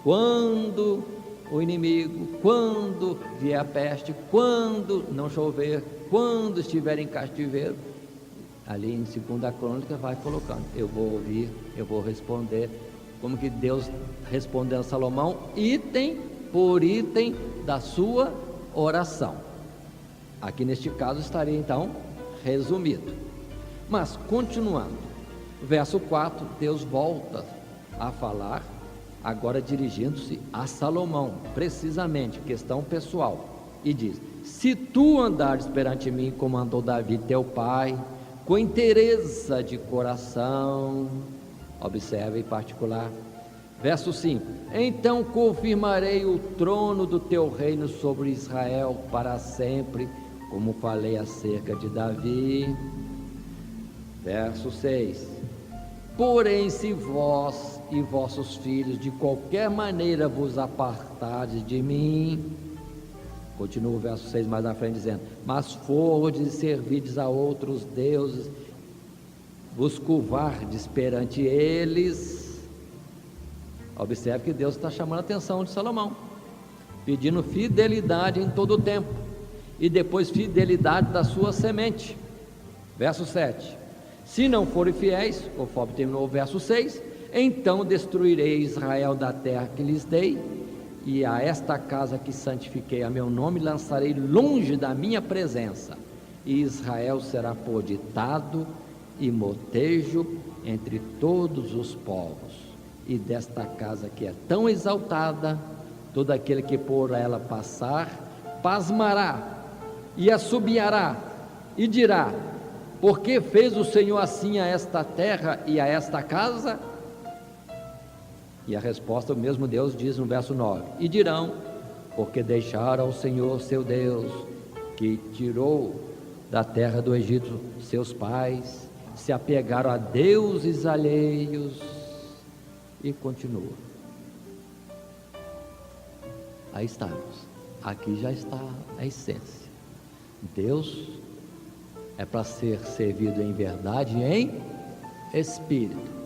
quando o inimigo, quando vier a peste, quando não chover, quando estiver em cativeiro, ali em 2 Crônica vai colocando, eu vou ouvir, eu vou responder, como que Deus respondendo a Salomão, item por item da sua oração. Aqui neste caso estaria então resumido. Mas continuando, verso 4, Deus volta a falar, agora dirigindo-se a Salomão, precisamente, questão pessoal, e diz: se tu andares perante mim como andou Davi teu pai, com inteireza de coração, observe em particular, verso 5, então confirmarei o trono do teu reino sobre Israel para sempre, como falei acerca de Davi. Verso 6, porém se vós e vossos filhos de qualquer maneira vos apartardes de mim, continua o verso 6 mais na frente dizendo, mas fordes e servirdes a outros deuses, vos curvardes perante eles. Observe que Deus está chamando a atenção de Salomão, pedindo fidelidade em todo o tempo, e depois fidelidade da sua semente. Verso 7, se não forem fiéis, conforme terminou o verso 6, então destruirei Israel da terra que lhes dei, e a esta casa que santifiquei a meu nome lançarei longe da minha presença, e Israel será por ditado e motejo entre todos os povos, e desta casa que é tão exaltada, todo aquele que por ela passar, pasmará e assobiará e dirá, por que fez o Senhor assim a esta terra e a esta casa? E a resposta o mesmo Deus diz no verso 9, e dirão, porque deixaram o Senhor seu Deus, que tirou da terra do Egito seus pais, se apegaram a deuses alheios, e continua. Aí estamos, aqui já está a essência. Deus é para ser servido em verdade e em espírito.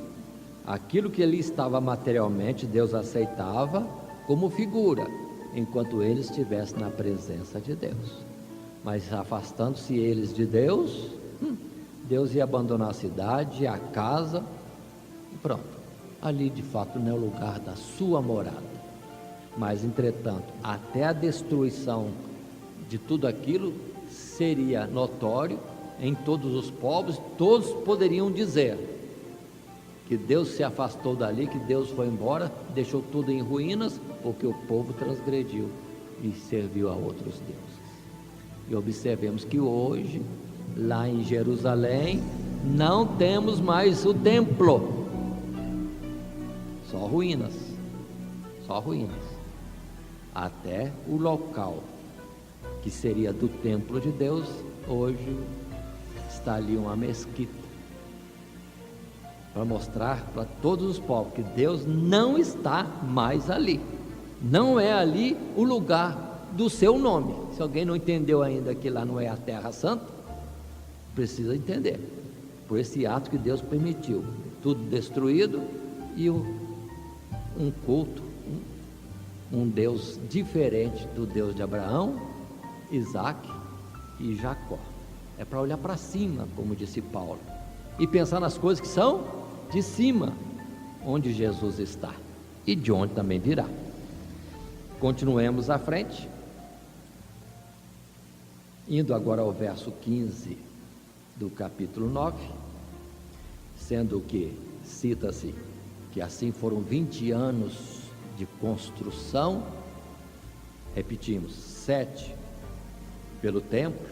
Aquilo que ali estava materialmente, Deus aceitava como figura, enquanto eles estivessem na presença de Deus. Mas afastando-se eles de Deus, Deus ia abandonar a cidade, a casa, e pronto. Ali de fato não é o lugar da sua morada. Mas entretanto, até a destruição de tudo aquilo seria notório em todos os povos, todos poderiam dizer que Deus se afastou dali, que Deus foi embora, deixou tudo em ruínas, porque o povo transgrediu e serviu a outros deuses. E observemos que hoje, lá em Jerusalém, não temos mais o templo, só ruínas, até o local que seria do templo de Deus, hoje está ali uma mesquita. para mostrar para todos os povos que Deus não está mais ali. Não é ali o lugar do seu nome. Se alguém não entendeu ainda que lá não é a Terra Santa, precisa entender. Por esse ato que Deus permitiu, tudo destruído e um culto, um Deus diferente do Deus de Abraão, Isaac e Jacó. É para olhar para cima, como disse Paulo, e pensar nas coisas que são de cima, onde Jesus está e de onde também virá. Continuemos à frente, indo agora ao verso 15 do capítulo 9, sendo que cita-se que assim foram 20 anos de construção, repetimos, 7 pelo templo,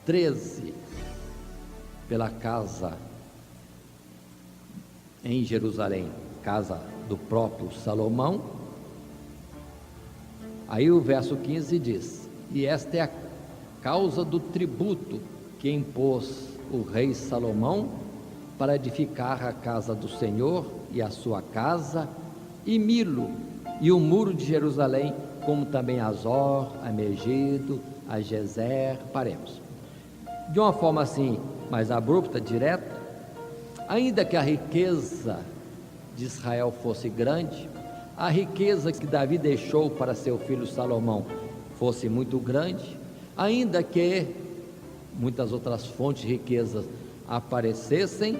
13 pela casa em Jerusalém, casa do próprio Salomão. Aí o verso 15 diz: e esta é a causa do tributo que impôs o rei Salomão para edificar a casa do Senhor e a sua casa, e Milo, e o muro de Jerusalém, como também Azor, a Megido, a Gezer. Paremos. De uma forma assim, mais abrupta, direta, ainda que a riqueza de Israel fosse grande, a riqueza que Davi deixou para seu filho Salomão fosse muito grande, ainda que muitas outras fontes de riquezas aparecessem,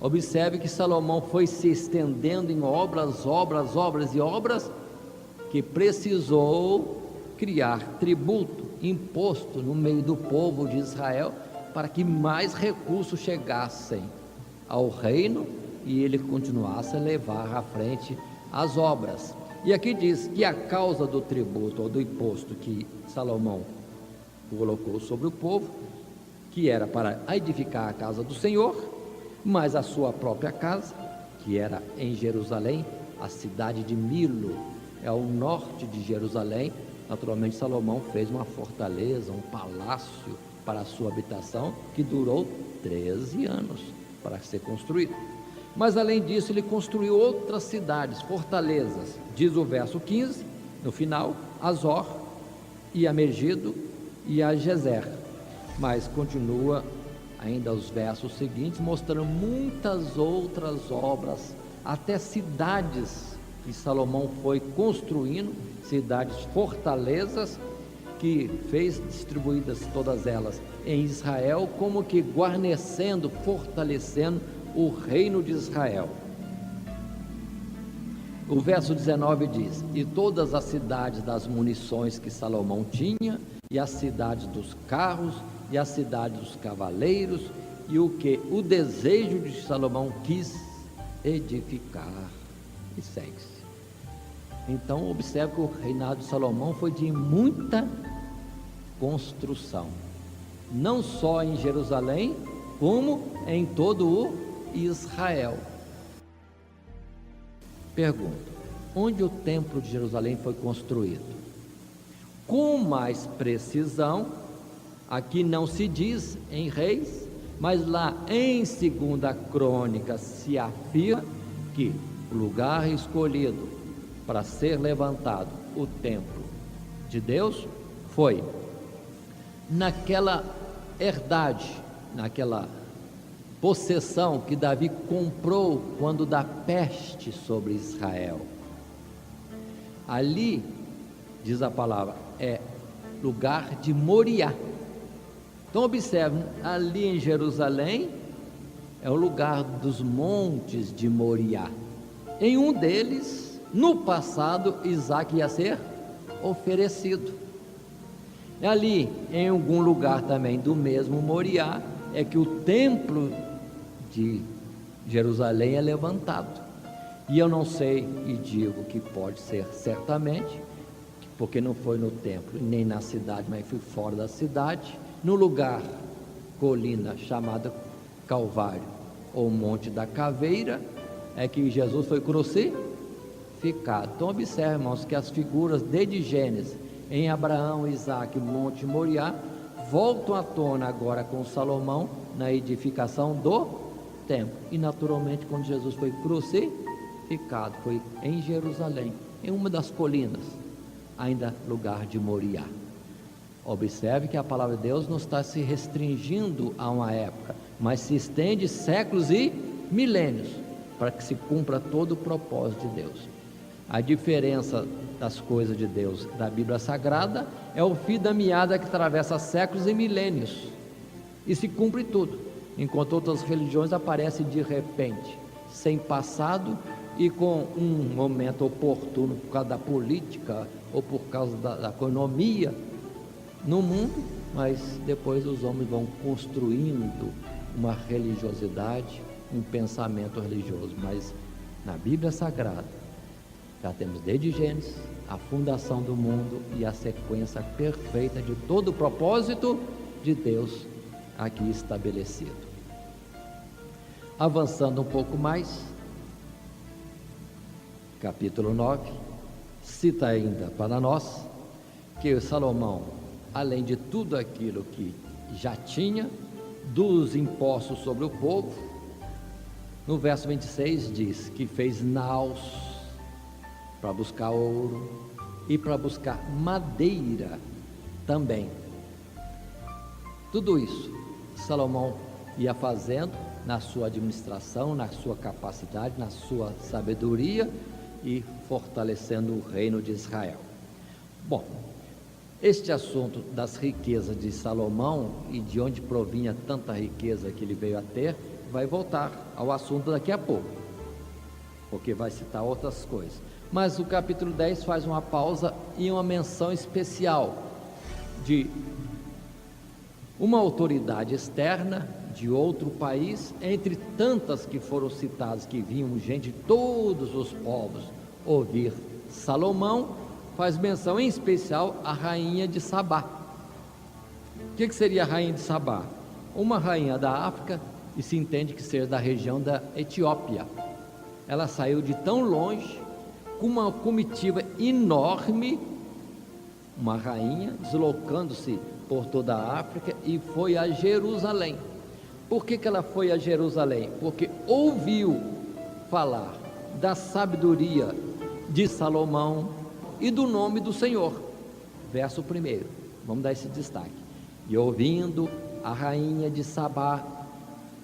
observe que Salomão foi se estendendo em obras e obras, que precisou criar tributo, imposto no meio do povo de Israel, para que mais recursos chegassem ao reino e ele continuasse a levar à frente as obras. E aqui diz que a causa do tributo ou do imposto que Salomão colocou sobre o povo, que era para edificar a casa do Senhor, mas a sua própria casa, que era em Jerusalém, a cidade de Milo, é ao norte de Jerusalém. Naturalmente Salomão fez uma fortaleza, um palácio para a sua habitação, que durou 13 anos para ser construído. Mas além disso ele construiu outras cidades, fortalezas, diz o verso 15, no final, Azor, e a Megido, e a Gezer. Mas continua ainda os versos seguintes, mostrando muitas outras obras, até cidades que Salomão foi construindo, cidades, fortalezas, que fez distribuídas todas elas em Israel, como que guarnecendo, fortalecendo o reino de Israel. O verso 19 diz: e todas as cidades das munições que Salomão tinha, e as cidades dos carros, e a cidade dos cavaleiros, e o que o desejo de Salomão quis edificar. E segue-se. Então observe que o reinado de Salomão foi de muita construção, não só em Jerusalém, como em todo o Israel. Pergunta: onde o templo de Jerusalém foi construído? Com mais precisão, aqui não se diz em Reis, mas lá em 2 Crônicas se afirma que o lugar escolhido para ser levantado o templo de Deus foi naquela herdade, naquela possessão que Davi comprou quando da peste sobre Israel. Ali, diz a palavra, é lugar de Moriá. Então observe, ali em Jerusalém é o lugar dos montes de Moriá. Em um deles, no passado, Isaac ia ser oferecido. Ali, em algum lugar também do mesmo Moriá, é que o templo de Jerusalém é levantado. E eu não sei, e digo que pode ser certamente, porque não foi no templo, nem na cidade, mas foi fora da cidade, no lugar, colina chamada Calvário, ou Monte da Caveira, é que Jesus foi crucificado. Então observe, irmãos, que as figuras desde Gênesis, em Abraão, Isaac, Monte Moriá, voltam à tona agora com Salomão, na edificação do templo. E naturalmente, quando Jesus foi crucificado, foi em Jerusalém, em uma das colinas, ainda lugar de Moriá. Observe que a palavra de Deus não está se restringindo a uma época, mas se estende séculos e milênios, para que se cumpra todo o propósito de Deus. A diferença das coisas de Deus da Bíblia Sagrada é o fio da meada que atravessa séculos e milênios e se cumpre tudo, enquanto outras religiões aparecem de repente, sem passado e com um momento oportuno por causa da política ou por causa da economia no mundo, mas depois os homens vão construindo uma religiosidade, um pensamento religioso. Mas na Bíblia Sagrada já temos desde Gênesis a fundação do mundo e a sequência perfeita de todo o propósito de Deus aqui estabelecido. Avançando um pouco mais, capítulo 9 cita ainda para nós que Salomão, além de tudo aquilo que já tinha, dos impostos sobre o povo, no verso 26 diz que fez naus para buscar ouro e para buscar madeira também. Tudo isso Salomão ia fazendo na sua administração, na sua capacidade, na sua sabedoria e fortalecendo o reino de Israel. Bom, este assunto das riquezas de Salomão e de onde provinha tanta riqueza que ele veio a ter, vai voltar ao assunto daqui a pouco, porque vai citar outras coisas. Mas o capítulo 10 faz uma pausa e uma menção especial de uma autoridade externa de outro país, entre tantas que foram citadas, que vinham gente de todos os povos ouvir Salomão, faz menção em especial à rainha de Sabá. O que seria a rainha de Sabá? Uma rainha da África, e se entende que seja da região da Etiópia. Ela saiu de tão longe, com uma comitiva enorme, uma rainha, deslocando-se por toda a África, e foi a Jerusalém. Por que ela foi a Jerusalém? Porque ouviu falar da sabedoria de Salomão e do nome do Senhor. Verso 1, vamos dar esse destaque. E ouvindo a rainha de Sabá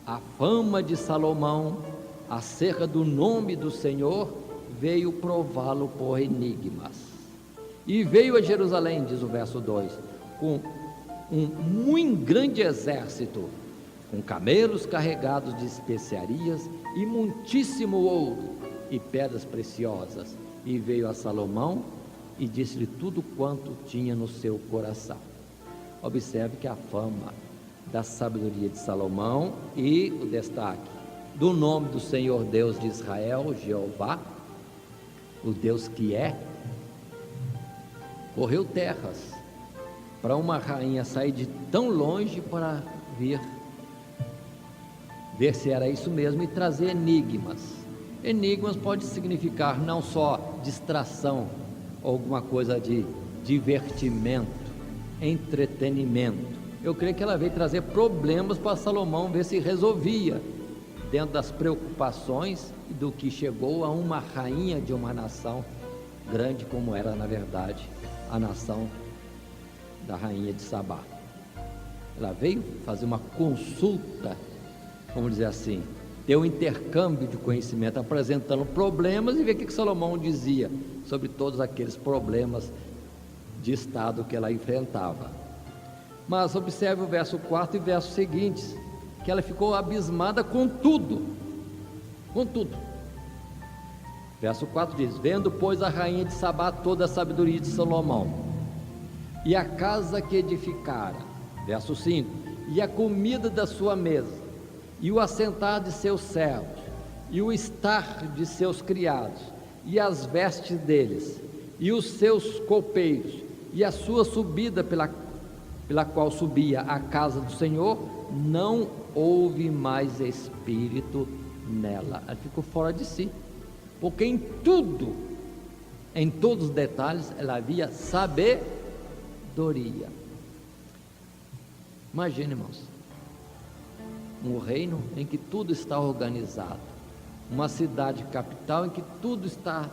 a fama de Salomão acerca do nome do Senhor, veio prová-lo por enigmas. E veio a Jerusalém, diz o verso 2, com um muito grande exército, com camelos carregados de especiarias e muitíssimo ouro e pedras preciosas. E veio a Salomão e disse-lhe tudo quanto tinha no seu coração. Observe que a fama da sabedoria de Salomão e o destaque do nome do Senhor Deus de Israel, Jeová, o Deus que é, correu terras para uma rainha sair de tão longe para ver se era isso mesmo e trazer enigmas. Enigmas pode significar não só distração, alguma coisa de divertimento, entretenimento. Eu creio que ela veio trazer problemas para Salomão ver se resolvia dentro das preocupações do que chegou a uma rainha de uma nação grande como era na verdade a nação da rainha de Sabá. Ela veio fazer uma consulta, vamos dizer assim, ter um intercâmbio de conhecimento, apresentando problemas e ver o que Salomão dizia sobre todos aqueles problemas de estado que ela enfrentava. Mas observe o verso 4 e versos seguintes, que ela ficou abismada com tudo. Verso 4 diz: vendo pois a rainha de Sabá toda a sabedoria de Salomão e a casa que edificara, verso 5, e a comida da sua mesa, e o assentar de seus servos, e o estar de seus criados, e as vestes deles, e os seus copeiros, e a sua subida pela qual subia a casa do Senhor, não houve mais espírito nela. Ela ficou fora de si, porque em tudo, em todos os detalhes, ela havia sabedoria. Imagine, irmãos, Um reino em que tudo está organizado, uma cidade capital em que tudo está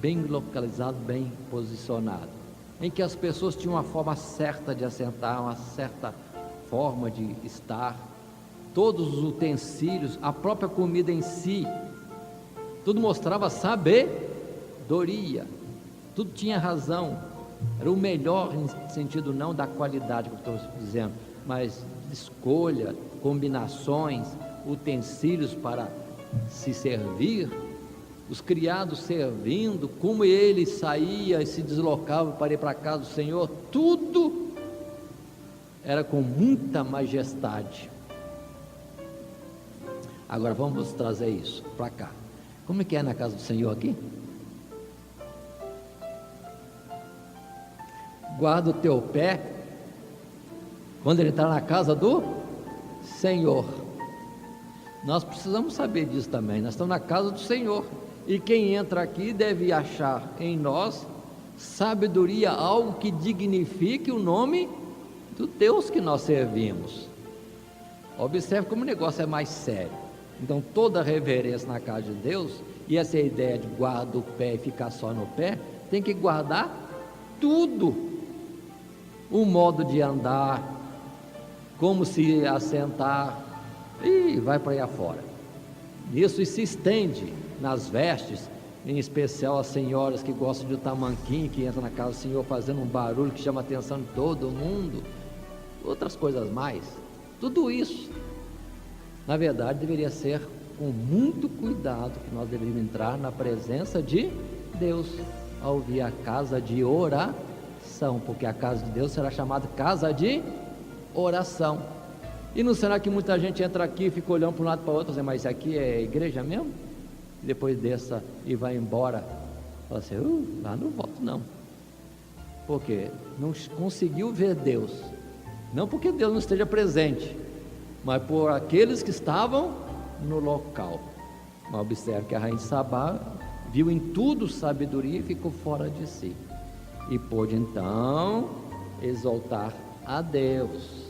bem localizado, bem posicionado, em que as pessoas tinham uma forma certa de assentar, uma certa forma de estar, todos os utensílios, a própria comida em si, tudo mostrava sabedoria, tudo tinha razão, era o melhor em sentido não da qualidade que eu estou dizendo, mas de escolha, combinações, utensílios para se servir, os criados servindo, como ele saía e se deslocava para ir para a casa do Senhor, tudo era com muita majestade. Agora vamos trazer isso para cá. Como é que é na casa do Senhor aqui? Guarda o teu pé quando ele está na casa do Senhor. Nós precisamos saber disso também. Nós estamos na casa do Senhor, e quem entra aqui deve achar em nós sabedoria, algo que dignifique o nome do Deus que nós servimos. Observe como o negócio é mais sério. Então toda reverência na casa de Deus, e essa ideia de guardar o pé e ficar só no pé, tem que guardar tudo, o modo de andar, como se assentar, e vai para aí afora. Isso se estende nas vestes, em especial as senhoras que gostam de tamanquinho, que entram na casa do Senhor fazendo um barulho que chama a atenção de todo mundo, outras coisas mais. Tudo isso, na verdade, deveria ser com muito cuidado, que nós deveríamos entrar na presença de Deus, ao vir a casa de oração, porque a casa de Deus será chamada casa de oração. E não será que muita gente entra aqui e fica olhando para um lado para o outro, mas isso aqui é igreja mesmo? E depois desça e vai embora, fala assim, lá não volto não. Por quê? Não conseguiu ver Deus, não porque Deus não esteja presente, mas por aqueles que estavam no local. Mas observe que a rainha de Sabá viu em tudo sabedoria e ficou fora de si, e pôde então exaltar a Deus,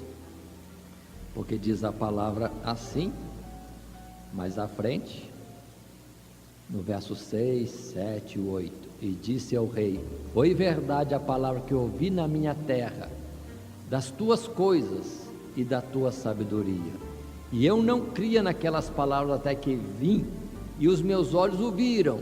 porque diz a palavra assim, mais à frente, no verso 6, 7 e 8, e disse ao rei, foi verdade a palavra que ouvi na minha terra, das tuas coisas e da tua sabedoria, e eu não cria naquelas palavras até que vim, e os meus olhos o viram,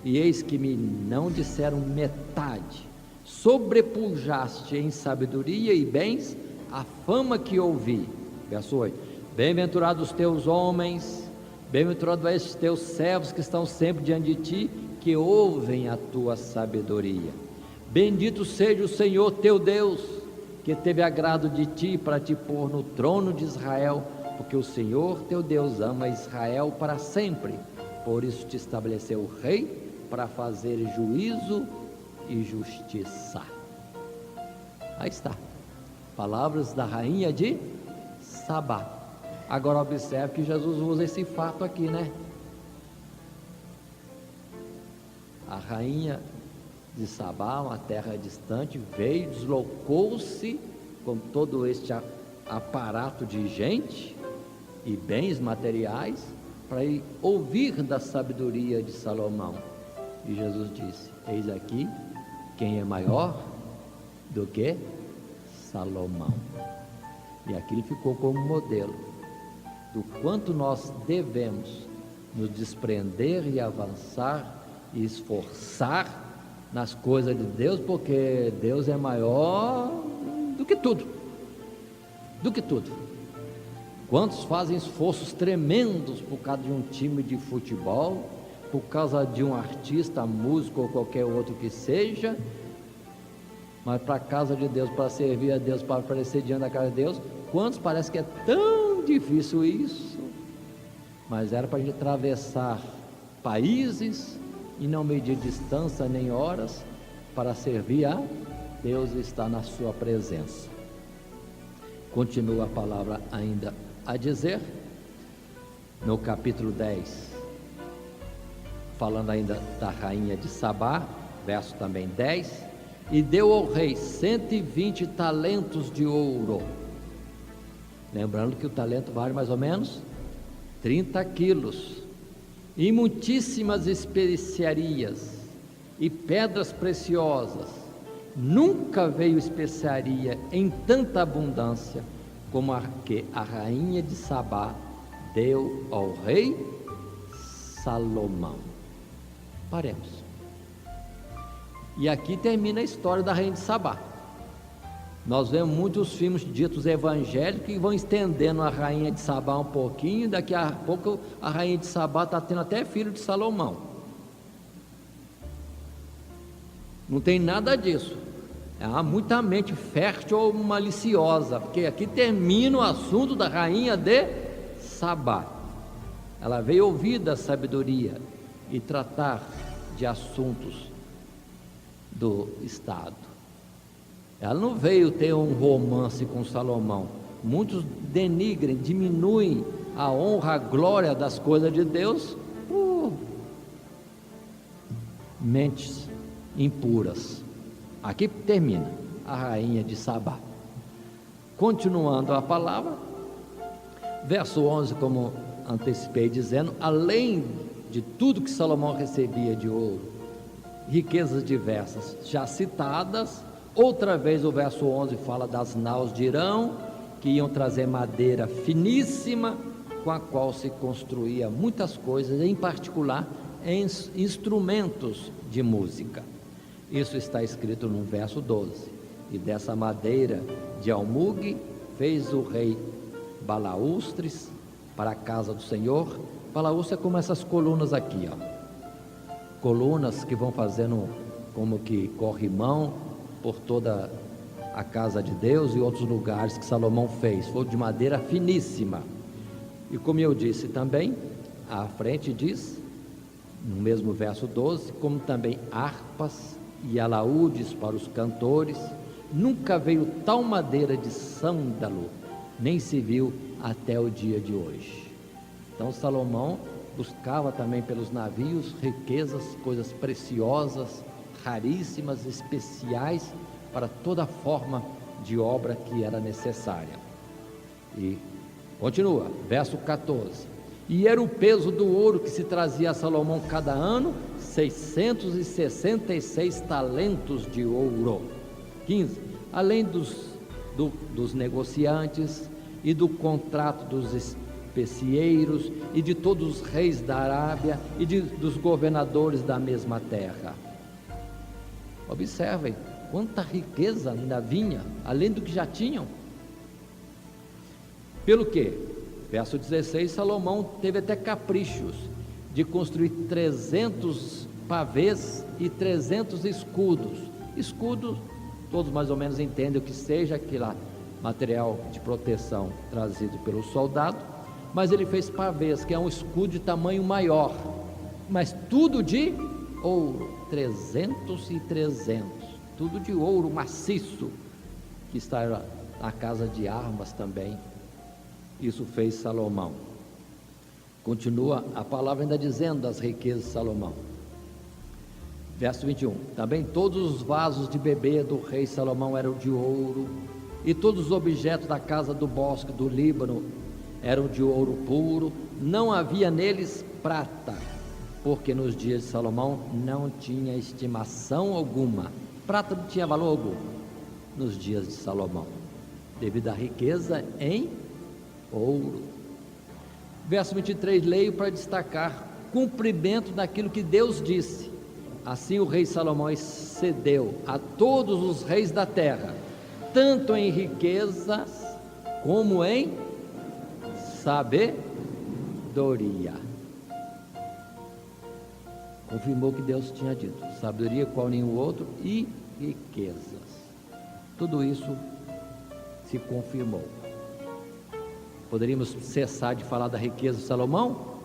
e eis que me não disseram metade, sobrepujaste em sabedoria e bens a fama que ouvi. Verso 8, bem-aventurados os teus homens, bem-aventurados estes teus servos que estão sempre diante de ti, que ouvem a tua sabedoria. Bendito seja o Senhor teu Deus, que teve agrado de ti para te pôr no trono de Israel, porque o Senhor teu Deus ama Israel para sempre, por isso te estabeleceu rei para fazer juízo e justiça. Aí está, palavras da rainha de Sabá. Agora observe que Jesus usa esse fato aqui, né? A rainha de Sabá, uma terra distante, veio, deslocou-se com todo este aparato de gente e bens materiais para ir ouvir da sabedoria de Salomão. E Jesus disse, eis aqui quem é maior do que Salomão. E aqui ele ficou como modelo do quanto nós devemos nos desprender e avançar e esforçar nas coisas de Deus, porque Deus é maior do que tudo, do que tudo. Quantos fazem esforços tremendos por causa de um time de futebol, por causa de um artista, músico ou qualquer outro que seja, mas para a casa de Deus, para servir a Deus, para aparecer diante da casa de Deus, quantos parece que é tão difícil isso, mas era para a gente atravessar países e não medir distância nem horas para servir a Deus e estar na sua presença. Continua a palavra ainda a dizer, no capítulo 10, falando ainda da rainha de Sabá, verso também 10, e deu ao rei 120 talentos de ouro, Lembrando que o talento vale mais ou menos 30 quilos. E muitíssimas especiarias e pedras preciosas. Nunca veio especiaria em tanta abundância como a que a rainha de Sabá deu ao rei Salomão. Paremos. E aqui termina a história da rainha de Sabá. Nós vemos muitos filmes ditos evangélicos que vão estendendo a rainha de Sabá um pouquinho, daqui a pouco a rainha de Sabá está tendo até filho de Salomão. Não tem nada disso. Há muita mente fértil ou maliciosa, porque aqui termina o assunto da rainha de Sabá. Ela veio ouvir da sabedoria e tratar de assuntos do Estado. Ela não veio ter um romance com Salomão. Muitos denigrem, diminuem a honra, a glória das coisas de Deus por mentes impuras. Aqui termina a rainha de Sabá. Continuando a palavra, verso 11, como antecipei dizendo, além de tudo que Salomão recebia de ouro, riquezas diversas já citadas, outra vez o verso 11 fala das naus de Irão, que iam trazer madeira finíssima, com a qual se construía muitas coisas, em particular instrumentos de música. Isso está escrito no verso 12. E dessa madeira de almugue fez o rei balaústres para a casa do Senhor. Balaústre é como essas colunas aqui, ó. Colunas que vão fazendo como que corrimão por toda a casa de Deus e outros lugares que Salomão fez. Foi de madeira finíssima. E como eu disse também, à frente diz, no mesmo verso 12, como também harpas e alaúdes para os cantores. Nunca veio tal madeira de sândalo, nem se viu até o dia de hoje. Então Salomão buscava também pelos navios riquezas, coisas preciosas, raríssimas, especiais para toda forma de obra que era necessária. E continua, verso 14. E era o peso do ouro que se trazia a Salomão cada ano, 666 talentos de ouro. 15. Além dos negociantes e do contrato dos especieiros e de todos os reis da Arábia e dos governadores da mesma terra. Observem quanta riqueza ainda vinha, além do que já tinham. Pelo que? Verso 16, Salomão teve até caprichos de construir 300 pavês e 300 escudos. Escudos, todos mais ou menos entendem o que seja, aquele material de proteção trazido pelo soldado, mas ele fez pavês, que é um escudo de tamanho maior, mas tudo de ouro, 300 e 300, tudo de ouro maciço, que está na casa de armas também. Isso fez Salomão. Continua a palavra ainda dizendo das riquezas de Salomão. Verso 21. Também todos os vasos de beber do rei Salomão eram de ouro, e todos os objetos da casa do bosque do Líbano eram de ouro puro. Não havia neles prata, porque nos dias de Salomão não tinha estimação alguma. Prata não tinha valor algum nos dias de Salomão, devido à riqueza em ouro. Verso 23, leio para destacar cumprimento daquilo que Deus disse. Assim o rei Salomão excedeu a todos os reis da terra, tanto em riquezas como em sabedoria. Confirmou o que Deus tinha dito: sabedoria qual nenhum outro, e riquezas. Tudo isso se confirmou. Poderíamos cessar de falar da riqueza de Salomão,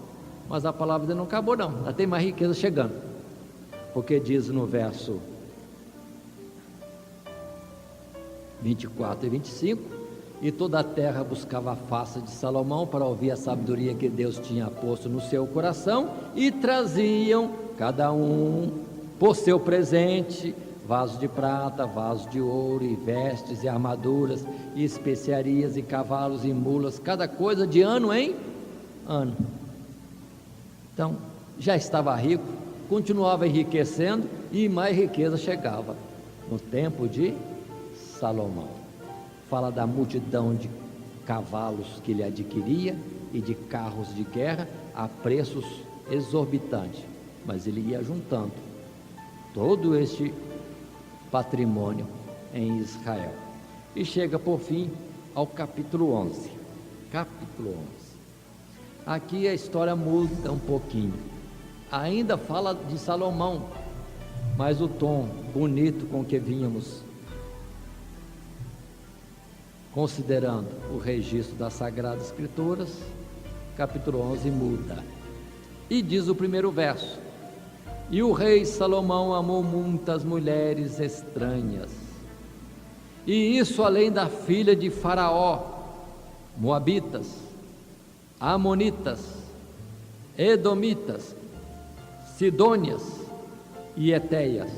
mas a palavra ainda não acabou não, ainda tem mais riqueza chegando, porque diz no verso 24 e 25, e toda a terra buscava a face de Salomão para ouvir a sabedoria que Deus tinha posto no seu coração, e traziam cada um por seu presente vasos de prata, vasos de ouro, e vestes, e armaduras, e especiarias, e cavalos, e mulas, cada coisa de ano em ano. Então, já estava rico, continuava enriquecendo, e mais riqueza chegava no tempo de Salomão. Fala da multidão de cavalos que ele adquiria e de carros de guerra a preços exorbitantes, mas ele ia juntando todo este patrimônio em Israel. E chega por fim ao capítulo 11. Capítulo 11. Aqui a história muda um pouquinho. Ainda fala de Salomão, mas o tom bonito com que vínhamos considerando o registro das Sagradas Escrituras, capítulo 11 muda. E diz o primeiro verso: e o rei Salomão amou muitas mulheres estranhas, e isso além da filha de Faraó, moabitas, amonitas, edomitas, sidônias e etéias,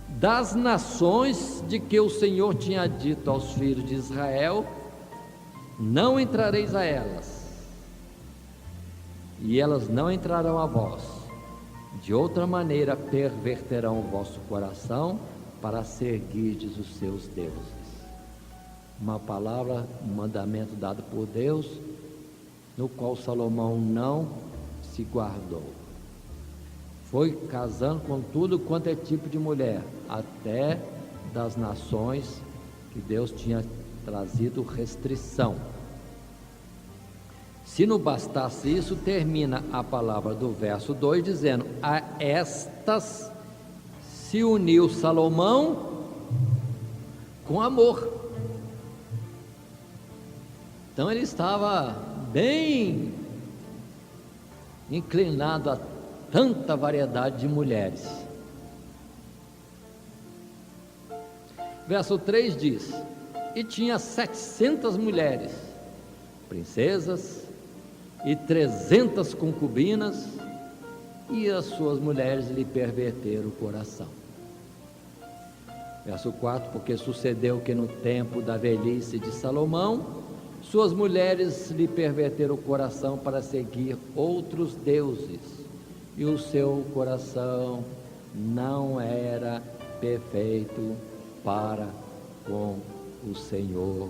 das nações de que o Senhor tinha dito aos filhos de Israel: não entrareis a elas, e elas não entrarão a vós. De outra maneira perverterão o vosso coração para seguirdes os seus deuses. Uma palavra, um mandamento dado por Deus, no qual Salomão não se guardou. Foi casando com tudo quanto é tipo de mulher, até das nações que Deus tinha trazido restrição. Se não bastasse isso, termina a palavra do verso 2 dizendo: a estas se uniu Salomão com amor. Então ele estava bem inclinado a tanta variedade de mulheres. Verso 3 diz: e tinha 700 mulheres, princesas, e 300 concubinas, e as suas mulheres lhe perverteram o coração. Verso 4: porque sucedeu que no tempo da velhice de Salomão, suas mulheres lhe perverteram o coração para seguir outros deuses, e o seu coração não era perfeito para com o Senhor,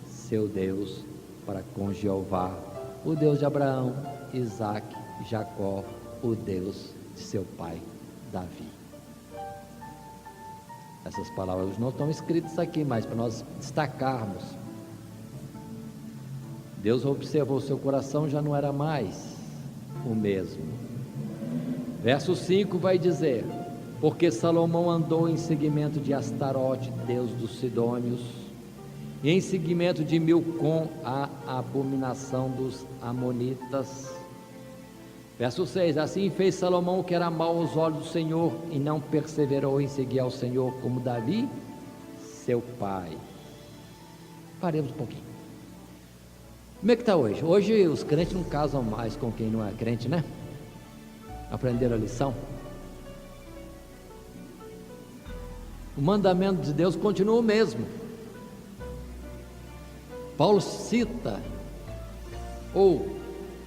seu Deus, para com Jeová, o Deus de Abraão, Isaque, Jacó, o Deus de seu pai, Davi. Essas palavras não estão escritas aqui, mas para nós destacarmos. Deus observou seu coração, já não era mais o mesmo. Verso 5 vai dizer: porque Salomão andou em seguimento de Astarote, deus dos sidônios, e em seguimento de Milcom, a abominação dos amonitas. Verso 6: assim fez Salomão o que era mal aos olhos do Senhor, e não perseverou em seguir ao Senhor como Davi, seu pai. Paremos um pouquinho. Como é que está hoje? Hoje os crentes não casam mais com quem não é crente, né? Aprenderam a lição? O mandamento de Deus continua o mesmo. Paulo cita, ou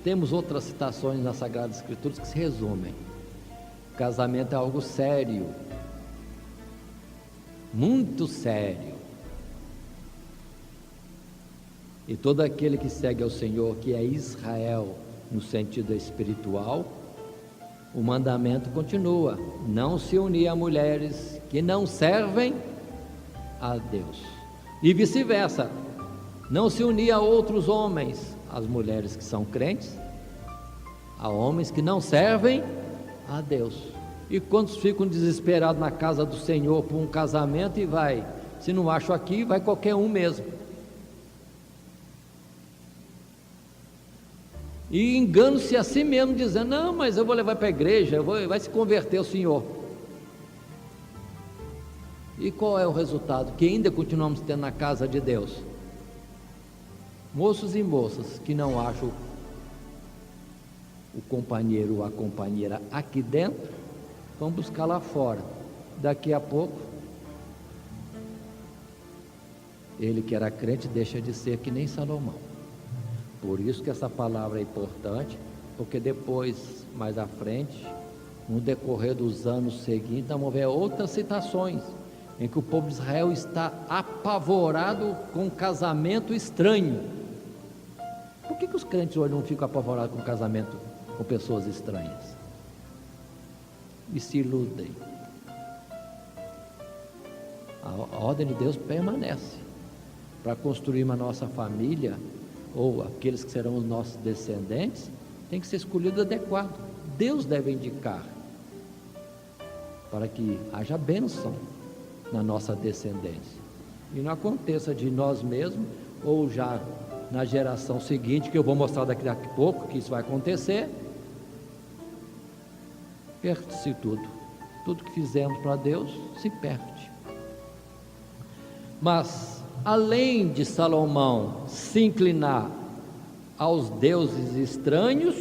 temos outras citações nas Sagradas Escrituras que se resumem: o casamento é algo sério, muito sério, e todo aquele que segue ao Senhor, que é Israel no sentido espiritual, o mandamento continua: não se unir a mulheres que não servem a Deus, e vice-versa, não se unir a outros homens, as mulheres que são crentes, a homens que não servem a Deus. E quantos ficam desesperados na casa do Senhor por um casamento e vai, se não acho aqui, vai qualquer um mesmo. E engano-se a si mesmo, dizendo: não, mas eu vou levar para a igreja, vai se converter o Senhor. E qual é o resultado? Que ainda continuamos tendo na casa de Deus moços e moças que não acham o companheiro ou a companheira aqui dentro, vão buscar lá fora, daqui a pouco, ele que era crente deixa de ser que nem Salomão. Por isso que essa palavra é importante, porque depois, mais à frente, no decorrer dos anos seguintes, vamos ver outras citações em que o povo de Israel está apavorado com um casamento estranho. Por que os crentes hoje não ficam apavorados com casamento com pessoas estranhas? E se iludem. A ordem de Deus permanece. Para construir uma nossa família, ou aqueles que serão os nossos descendentes, tem que ser escolhido adequado. Deus deve indicar, para que haja bênção na nossa descendência, e não aconteça de nós mesmos, ou já na geração seguinte, que eu vou mostrar daqui a pouco, que isso vai acontecer, perde-se tudo que fizemos para Deus se perde. Mas, além de Salomão se inclinar aos deuses estranhos,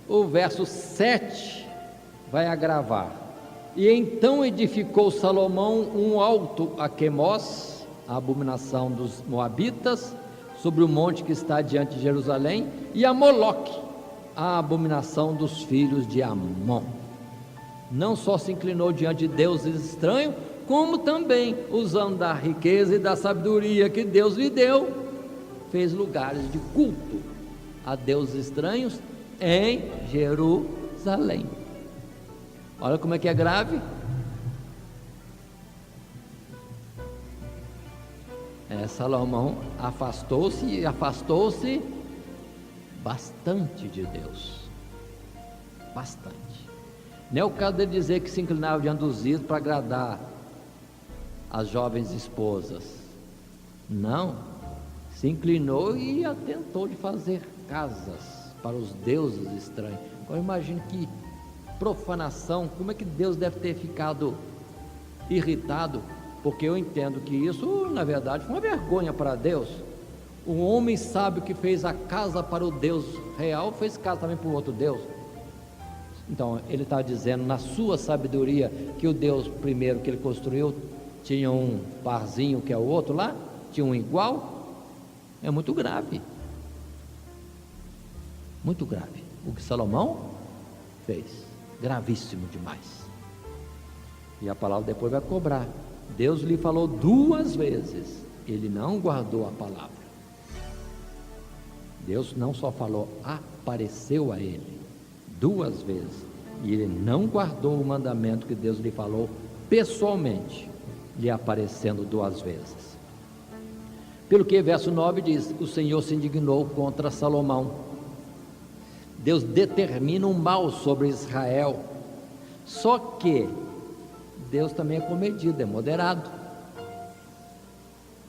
o verso 7 vai agravar. E então edificou Salomão um alto a Quemós, a abominação dos moabitas, sobre o monte que está diante de Jerusalém, e a Moloque, a abominação dos filhos de Amon. Não só se inclinou diante de deuses estranhos, como também, usando da riqueza e da sabedoria que Deus lhe deu, fez lugares de culto a deuses estranhos em Jerusalém. Olha como é que é grave. Salomão afastou-se bastante de Deus, bastante. Não é o caso de dizer que se inclinava diante dos ídolos para agradar as jovens esposas. Não, se inclinou e atentou de fazer casas para os deuses estranhos. Agora imagine que profanação, como é que Deus deve ter ficado irritado, porque eu entendo que isso, na verdade, foi uma vergonha para Deus. O homem sábio que fez a casa para o Deus real, fez casa também para o outro Deus. Então, ele está dizendo, na sua sabedoria, que o Deus primeiro que ele construiu, tinha um parzinho que é o outro lá, tinha um igual. É muito grave, muito grave, o que Salomão fez, gravíssimo demais. E a palavra depois vai cobrar. Deus lhe falou 2 vezes, ele não guardou a palavra. Deus não só falou, apareceu a ele 2 vezes, e ele não guardou o mandamento que Deus lhe falou pessoalmente, lhe aparecendo 2 vezes. Pelo que verso 9 diz, o Senhor se indignou contra Salomão. Deus determina um mal sobre Israel, só que Deus também é comedido, é moderado.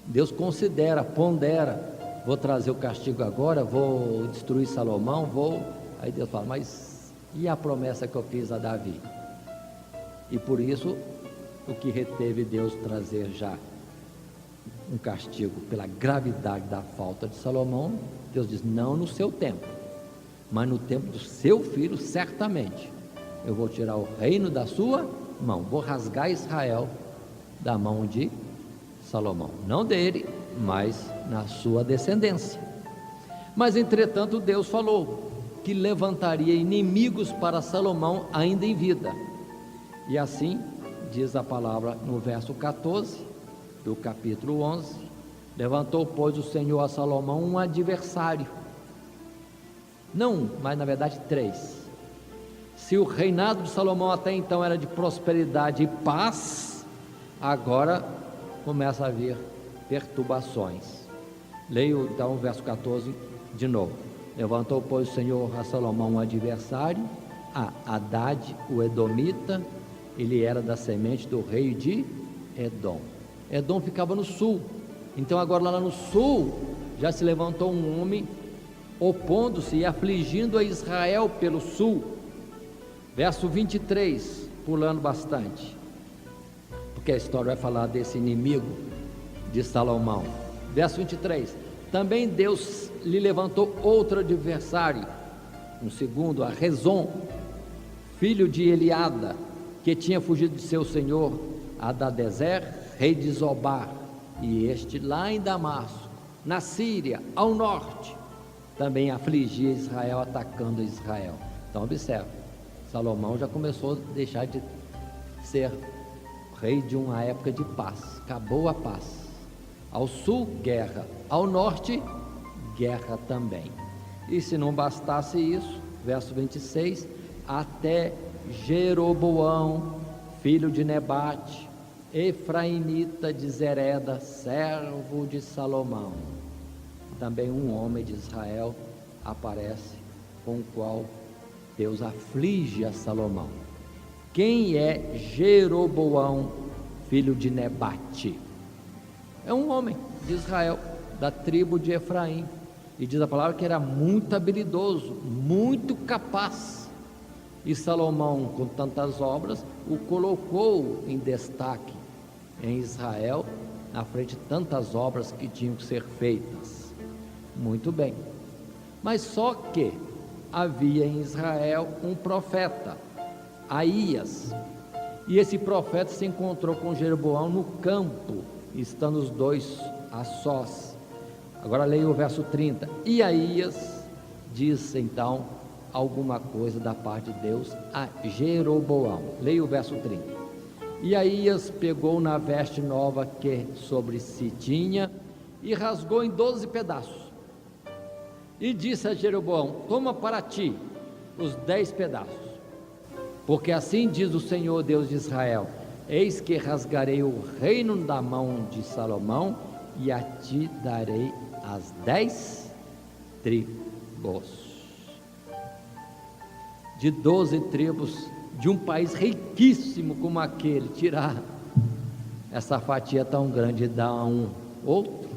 Deus considera, pondera, vou trazer o castigo agora, vou destruir Salomão, aí Deus fala, mas e a promessa que eu fiz a Davi? E por isso, o que reteve Deus trazer já um castigo pela gravidade da falta de Salomão, Deus diz, não no seu tempo, mas no tempo do seu filho, certamente, eu vou tirar o reino da sua mão, vou rasgar Israel da mão de Salomão, não dele, mas na sua descendência. Mas entretanto Deus falou que levantaria inimigos para Salomão ainda em vida, e assim diz a palavra no verso 14 do capítulo 11, levantou pois o Senhor a Salomão um adversário, não, mas na verdade 3. Se o reinado de Salomão até então era de prosperidade e paz, agora começa a haver perturbações. Leio então o verso 14 de novo. Levantou pois o Senhor a Salomão um adversário, a Hadad o Edomita, ele era da semente do rei de Edom. Edom ficava no sul, então agora lá no sul já se levantou um homem opondo-se e afligindo a Israel pelo sul. Verso 23, pulando bastante, porque a história vai falar desse inimigo de Salomão. Verso 23, também Deus lhe levantou outro adversário, um segundo, a Rezon, filho de Eliada, que tinha fugido de seu senhor Hadadezer, rei de Zobar, e este lá em Damasco, na Síria, ao norte, também afligia Israel, atacando Israel. Então observe, Salomão já começou a deixar de ser rei de uma época de paz, acabou a paz. Ao sul, guerra, ao norte, guerra também. E se não bastasse isso, verso 26, até Jeroboão, filho de Nebate, efraimita de Zereda, servo de Salomão, também um homem de Israel aparece, com o qual Deus aflige a Salomão. Quem é Jeroboão, filho de Nebate? É um homem de Israel, da tribo de Efraim, e diz a palavra que era muito habilidoso, muito capaz, e Salomão, com tantas obras, o colocou em destaque em Israel, na frente de tantas obras que tinham que ser feitas. Muito bem, mas só que havia em Israel um profeta, Aías, e esse profeta se encontrou com Jeroboão no campo, estando os dois a sós. Agora leia o verso 30. E Aías disse então alguma coisa da parte de Deus a Jeroboão. Leia o verso 30. E Aías pegou na veste nova que sobre si tinha e rasgou em 12 pedaços. E disse a Jeroboão: toma para ti os 10 pedaços, porque assim diz o Senhor Deus de Israel: eis que rasgarei o reino da mão de Salomão, e a ti darei as 10 tribos. De 12 tribos de um país riquíssimo como aquele, tirar essa fatia tão grande e dar a um outro.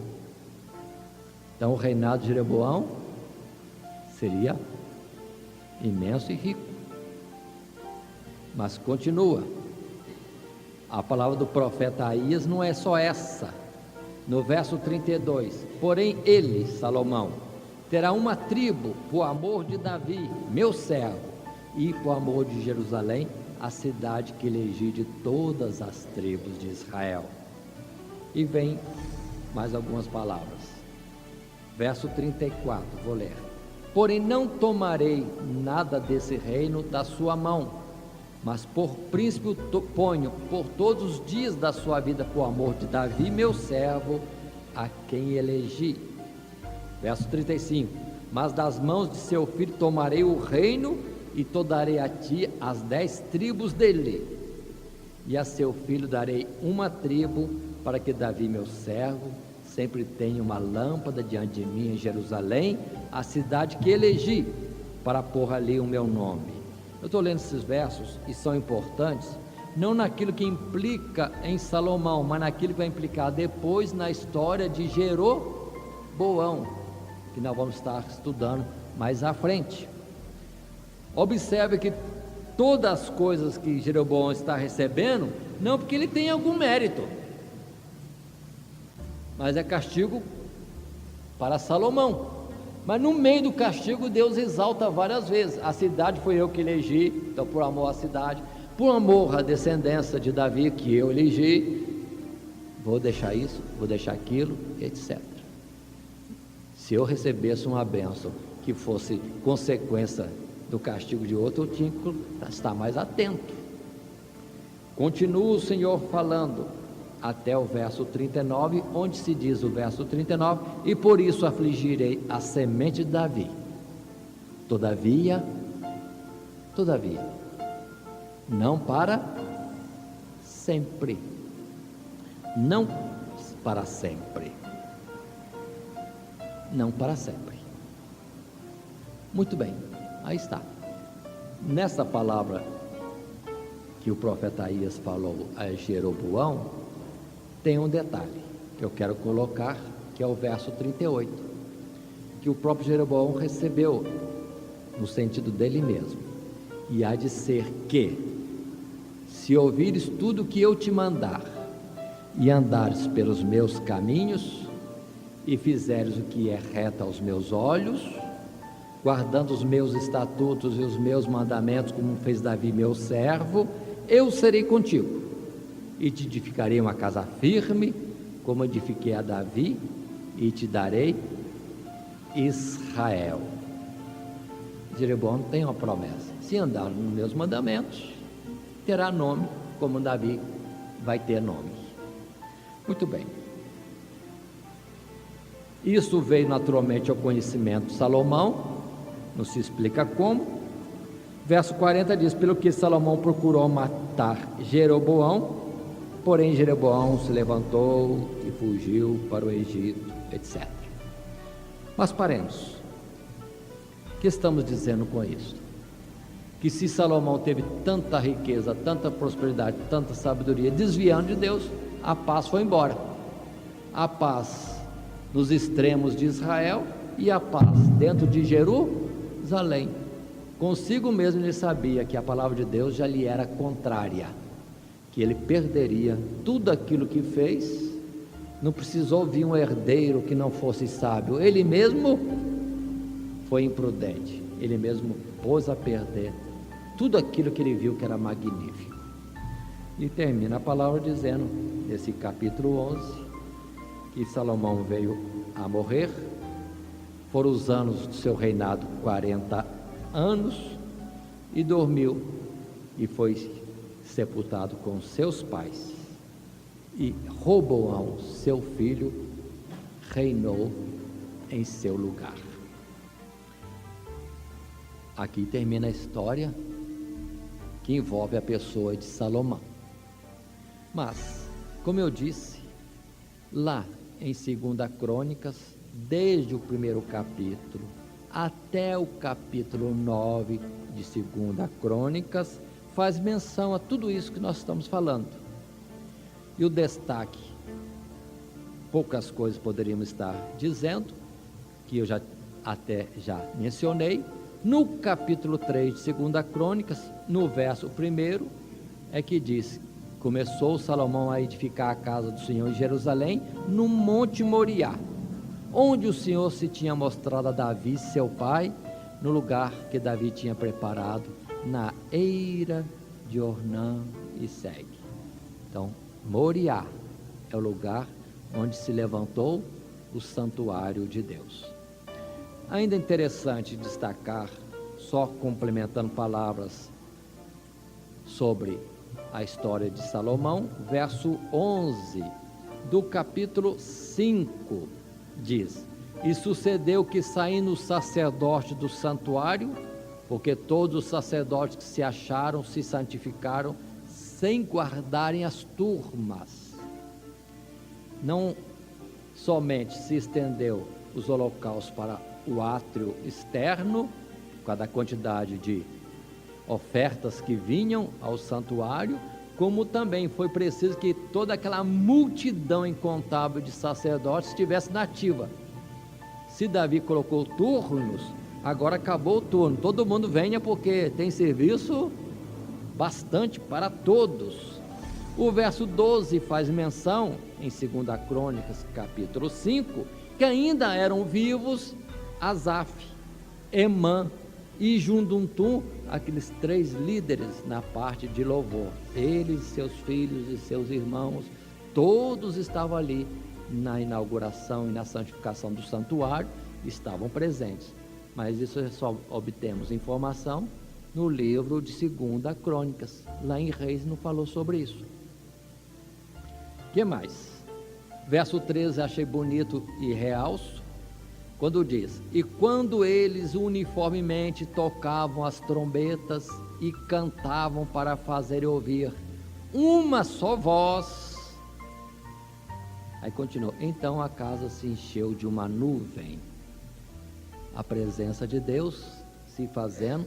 Então o reinado de Jeroboão seria imenso e rico. Mas continua, a palavra do profeta Aías não é só essa. No verso 32, porém ele, Salomão, terá uma tribo por amor de Davi, meu servo, e por amor de Jerusalém, a cidade que elegi de todas as tribos de Israel. E vem mais algumas palavras. Verso 34, vou ler. Porém não tomarei nada desse reino da sua mão, mas por príncipe ponho por todos os dias da sua vida, por amor de Davi, meu servo, a quem elegi. Verso 35, mas das mãos de seu filho tomarei o reino, e to darei a ti as 10 tribos dele, e a seu filho darei uma tribo, para que Davi, meu servo, sempre tenha uma lâmpada diante de mim em Jerusalém, a cidade que elegi, para pôr ali o meu nome. Eu estou lendo esses versos e são importantes, não naquilo que implica em Salomão, mas naquilo que vai implicar depois na história de Jeroboão, que nós vamos estar estudando mais à frente. Observe que todas as coisas que Jeroboão está recebendo, não porque ele tem algum mérito, mas é castigo para Salomão. Mas no meio do castigo, Deus exalta várias vezes: a cidade foi eu que elegi, então por amor à cidade, por amor à descendência de Davi que eu elegi, vou deixar isso, vou deixar aquilo, etc. Se eu recebesse uma bênção que fosse consequência do castigo de outro, eu tinha que estar mais atento. Continua o Senhor falando até o verso 39, onde se diz o verso 39, e por isso afligirei a semente de Davi, todavia, não para sempre, não para sempre, não para sempre. Muito bem, aí está. Nessa palavra que o profeta Aías falou a Jeroboão, tem um detalhe que eu quero colocar, que é o verso 38, que o próprio Jeroboão recebeu no sentido dele mesmo: e há de ser que, se ouvires tudo o que eu te mandar, e andares pelos meus caminhos, e fizeres o que é reto aos meus olhos, guardando os meus estatutos e os meus mandamentos, como fez Davi meu servo, eu serei contigo, e te edificarei uma casa firme, como edifiquei a Davi, e te darei Israel. Jeroboão tem uma promessa: se andar nos meus mandamentos, terá nome, como Davi vai ter nome. Muito bem. Isso veio naturalmente ao conhecimento de Salomão, não se explica como. Verso 40 diz: pelo que Salomão procurou matar Jeroboão, porém Jeroboão se levantou e fugiu para o Egito, etc. Mas paremos. O que estamos dizendo com isso? Que se Salomão teve tanta riqueza, tanta prosperidade, tanta sabedoria, desviando de Deus, a paz foi embora. A paz nos extremos de Israel e a paz dentro de Jerusalém. Consigo mesmo ele sabia que a palavra de Deus já lhe era contrária, que ele perderia tudo aquilo que fez. Não precisou vir um herdeiro que não fosse sábio, ele mesmo foi imprudente, ele mesmo pôs a perder tudo aquilo que ele viu que era magnífico. E termina a palavra dizendo, nesse capítulo 11, que Salomão veio a morrer. Foram os anos do seu reinado 40 anos, e dormiu e foi sepultado com seus pais. E Roboão, seu filho, reinou em seu lugar. Aqui termina a história que envolve a pessoa de Salomão. Mas, como eu disse, lá em 2 Crônicas, desde o primeiro capítulo até o capítulo 9 de 2 Crônicas, faz menção a tudo isso que nós estamos falando. E o destaque, poucas coisas poderíamos estar dizendo, que eu já mencionei. No capítulo 3 de 2 Crônicas, no verso 1, é que diz: começou Salomão a edificar a casa do Senhor em Jerusalém, no Monte Moriá, onde o Senhor se tinha mostrado a Davi, seu pai, no lugar que Davi tinha preparado, na eira de Ornã e segue. Então, Moriá é o lugar onde se levantou o santuário de Deus. Ainda interessante destacar, só complementando palavras sobre a história de Salomão, verso 11 do capítulo 5 diz: e sucedeu que, saindo os sacerdotes do santuário, porque todos os sacerdotes que se acharam se santificaram sem guardarem as turmas. Não somente se estendeu os holocaustos para o átrio externo, por causa da quantidade de ofertas que vinham ao santuário, como também foi preciso que toda aquela multidão incontável de sacerdotes estivesse nativa. Se Davi colocou turnos, agora acabou o turno, todo mundo venha, porque tem serviço bastante para todos. O verso 12 faz menção, em 2 Crônicas, capítulo 5, que ainda eram vivos Asaf, Emã e Junduntum, aqueles 3 líderes na parte de louvor. Eles, seus filhos e seus irmãos, todos estavam ali na inauguração e na santificação do santuário, estavam presentes. Mas isso só obtemos informação no livro de 2 Crônicas. Lá em Reis não falou sobre isso. O que mais? Verso 13 achei bonito e realço, quando diz: e quando eles uniformemente tocavam as trombetas e cantavam para fazer ouvir uma só voz. Aí continua: então a casa se encheu de uma nuvem. A presença de Deus se fazendo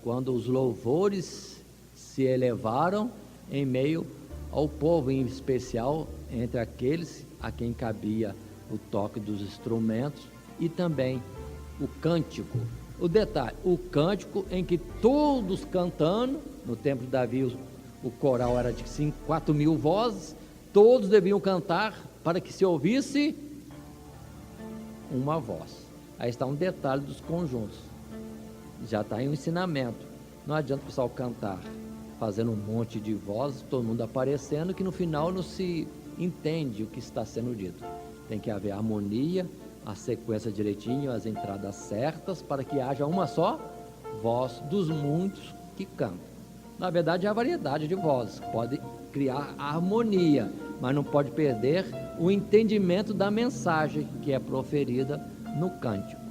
quando os louvores se elevaram em meio ao povo, em especial entre aqueles a quem cabia o toque dos instrumentos e também o cântico. O detalhe, o cântico em que todos cantando, no tempo de Davi o coral era de 4.000 vozes, todos deviam cantar para que se ouvisse uma voz. Aí está um detalhe dos conjuntos, já está em um ensinamento. Não adianta o pessoal cantar fazendo um monte de vozes, todo mundo aparecendo, que no final não se entende o que está sendo dito. Tem que haver harmonia, a sequência direitinho, as entradas certas, para que haja uma só voz dos muitos que cantam. Na verdade, há variedade de vozes, pode criar harmonia, mas não pode perder o entendimento da mensagem que é proferida no cântico.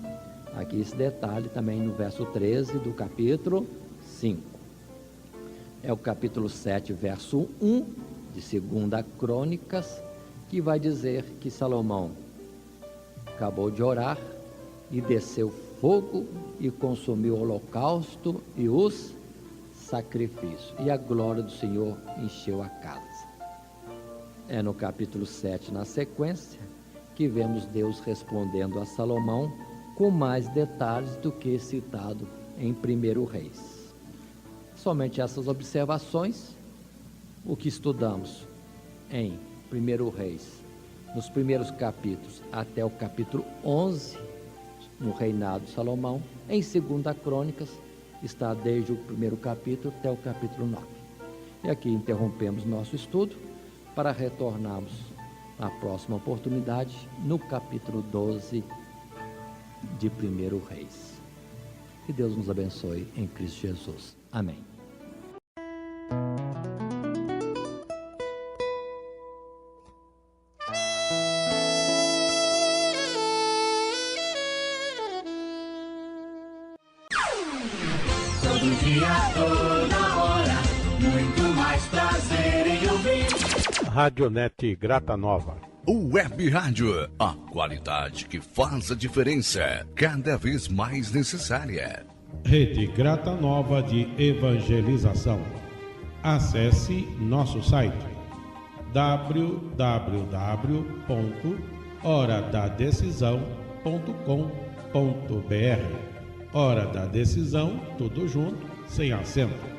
Aqui esse detalhe também no verso 13 do capítulo 5. É o capítulo 7, verso 1 de 2 Crônicas, que vai dizer que Salomão acabou de orar e desceu fogo e consumiu o holocausto e os sacrifícios, e a glória do Senhor encheu a casa. É no capítulo 7, na sequência, que vemos Deus respondendo a Salomão com mais detalhes do que citado em 1 Reis. Somente essas observações, o que estudamos em 1 Reis, nos primeiros capítulos até o capítulo 11, no reinado de Salomão, em 2 Crônicas, está desde o primeiro capítulo até o capítulo 9. E aqui interrompemos nosso estudo para retornarmos na próxima oportunidade no capítulo 12 de 1 Reis. Que Deus nos abençoe em Cristo Jesus. Amém. Todo dia, toda hora, muito mais prazer em ouvir. Radionete Grata Nova. Web Rádio, a qualidade que faz a diferença, cada vez mais necessária. Rede Grata Nova de Evangelização. Acesse nosso site www.horadadecisão.com.br. Hora da Decisão, tudo junto, sem acento.